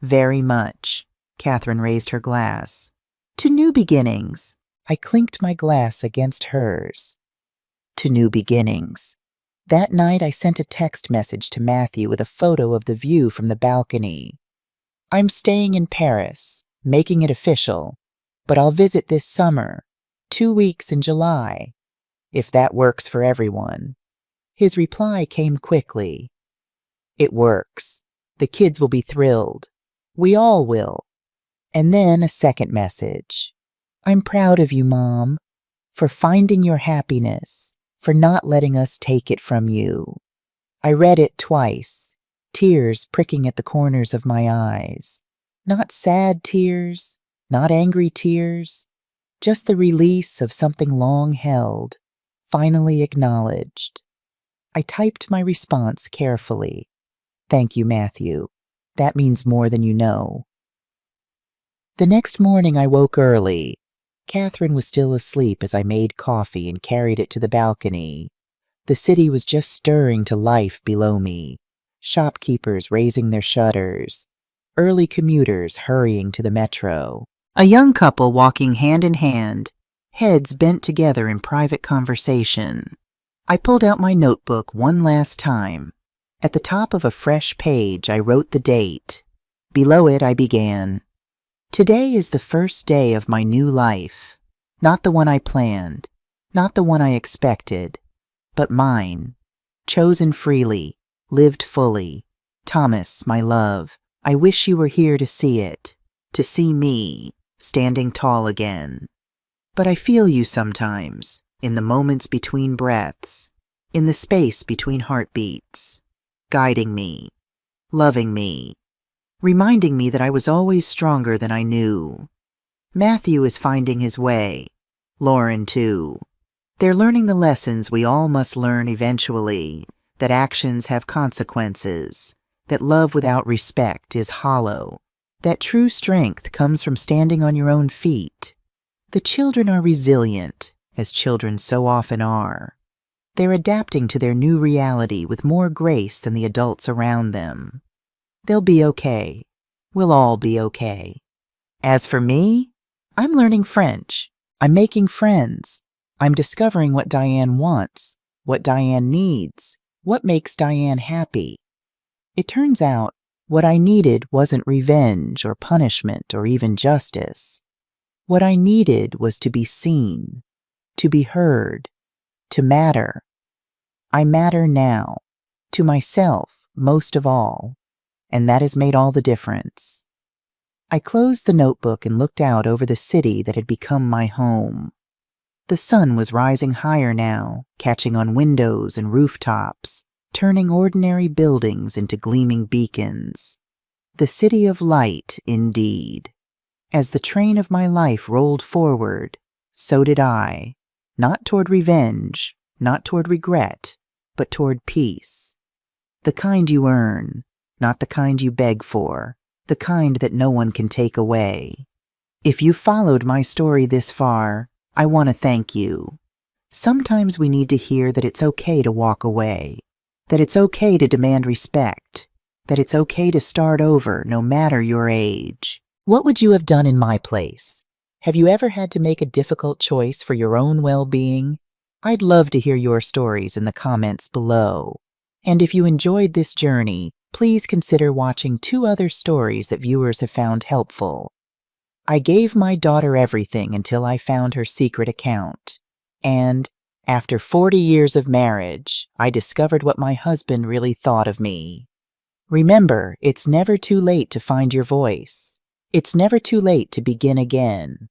"Very much." Catherine raised her glass. "To new beginnings." I clinked my glass against hers. To new beginnings. That night I sent a text message to Matthew with a photo of the view from the balcony. "I'm staying in Paris, making it official, but I'll visit this summer, 2 weeks in July, if that works for everyone." His reply came quickly. "It works. The kids will be thrilled. We all will." And then a second message. "I'm proud of you, Mom, for finding your happiness, for not letting us take it from you." I read it twice, tears pricking at the corners of my eyes. Not sad tears, not angry tears, just the release of something long held, finally acknowledged. I typed my response carefully. "Thank you, Matthew. That means more than you know." The next morning I woke early. Catherine was still asleep as I made coffee and carried it to the balcony. The city was just stirring to life below me. Shopkeepers raising their shutters. Early commuters hurrying to the metro. A young couple walking hand in hand, heads bent together in private conversation. I pulled out my notebook one last time. At the top of a fresh page, I wrote the date. Below it, I began, "Today is the first day of my new life. Not the one I planned, not the one I expected, but mine. Chosen freely, lived fully. Thomas, my love, I wish you were here to see it, to see me, standing tall again." But I feel you sometimes, in the moments between breaths, in the space between heartbeats, guiding me, loving me, reminding me that I was always stronger than I knew. Matthew is finding his way, Lauren too. They're learning the lessons we all must learn eventually, that actions have consequences, that love without respect is hollow, that true strength comes from standing on your own feet. The children are resilient, as children so often are. They're adapting to their new reality with more grace than the adults around them. They'll be okay. We'll all be okay. As for me, I'm learning French. I'm making friends. I'm discovering what Diane wants, what Diane needs, what makes Diane happy. It turns out, what I needed wasn't revenge or punishment or even justice. What I needed was to be seen, to be heard, to matter. I matter now, to myself most of all, and that has made all the difference. I closed the notebook and looked out over the city that had become my home. The sun was rising higher now, catching on windows and rooftops, turning ordinary buildings into gleaming beacons. The city of light, indeed. As the train of my life rolled forward, so did I, not toward revenge, not toward regret, but toward peace. The kind you earn, not the kind you beg for, the kind that no one can take away. If you followed my story this far, I want to thank you. Sometimes we need to hear that it's okay to walk away, that it's okay to demand respect, that it's okay to start over no matter your age. What would you have done in my place? Have you ever had to make a difficult choice for your own well-being? I'd love to hear your stories in the comments below. And if you enjoyed this journey, please consider watching 2 other stories that viewers have found helpful. I gave my daughter everything until I found her secret account. And after 40 years of marriage, I discovered what my husband really thought of me. Remember, it's never too late to find your voice. It's never too late to begin again.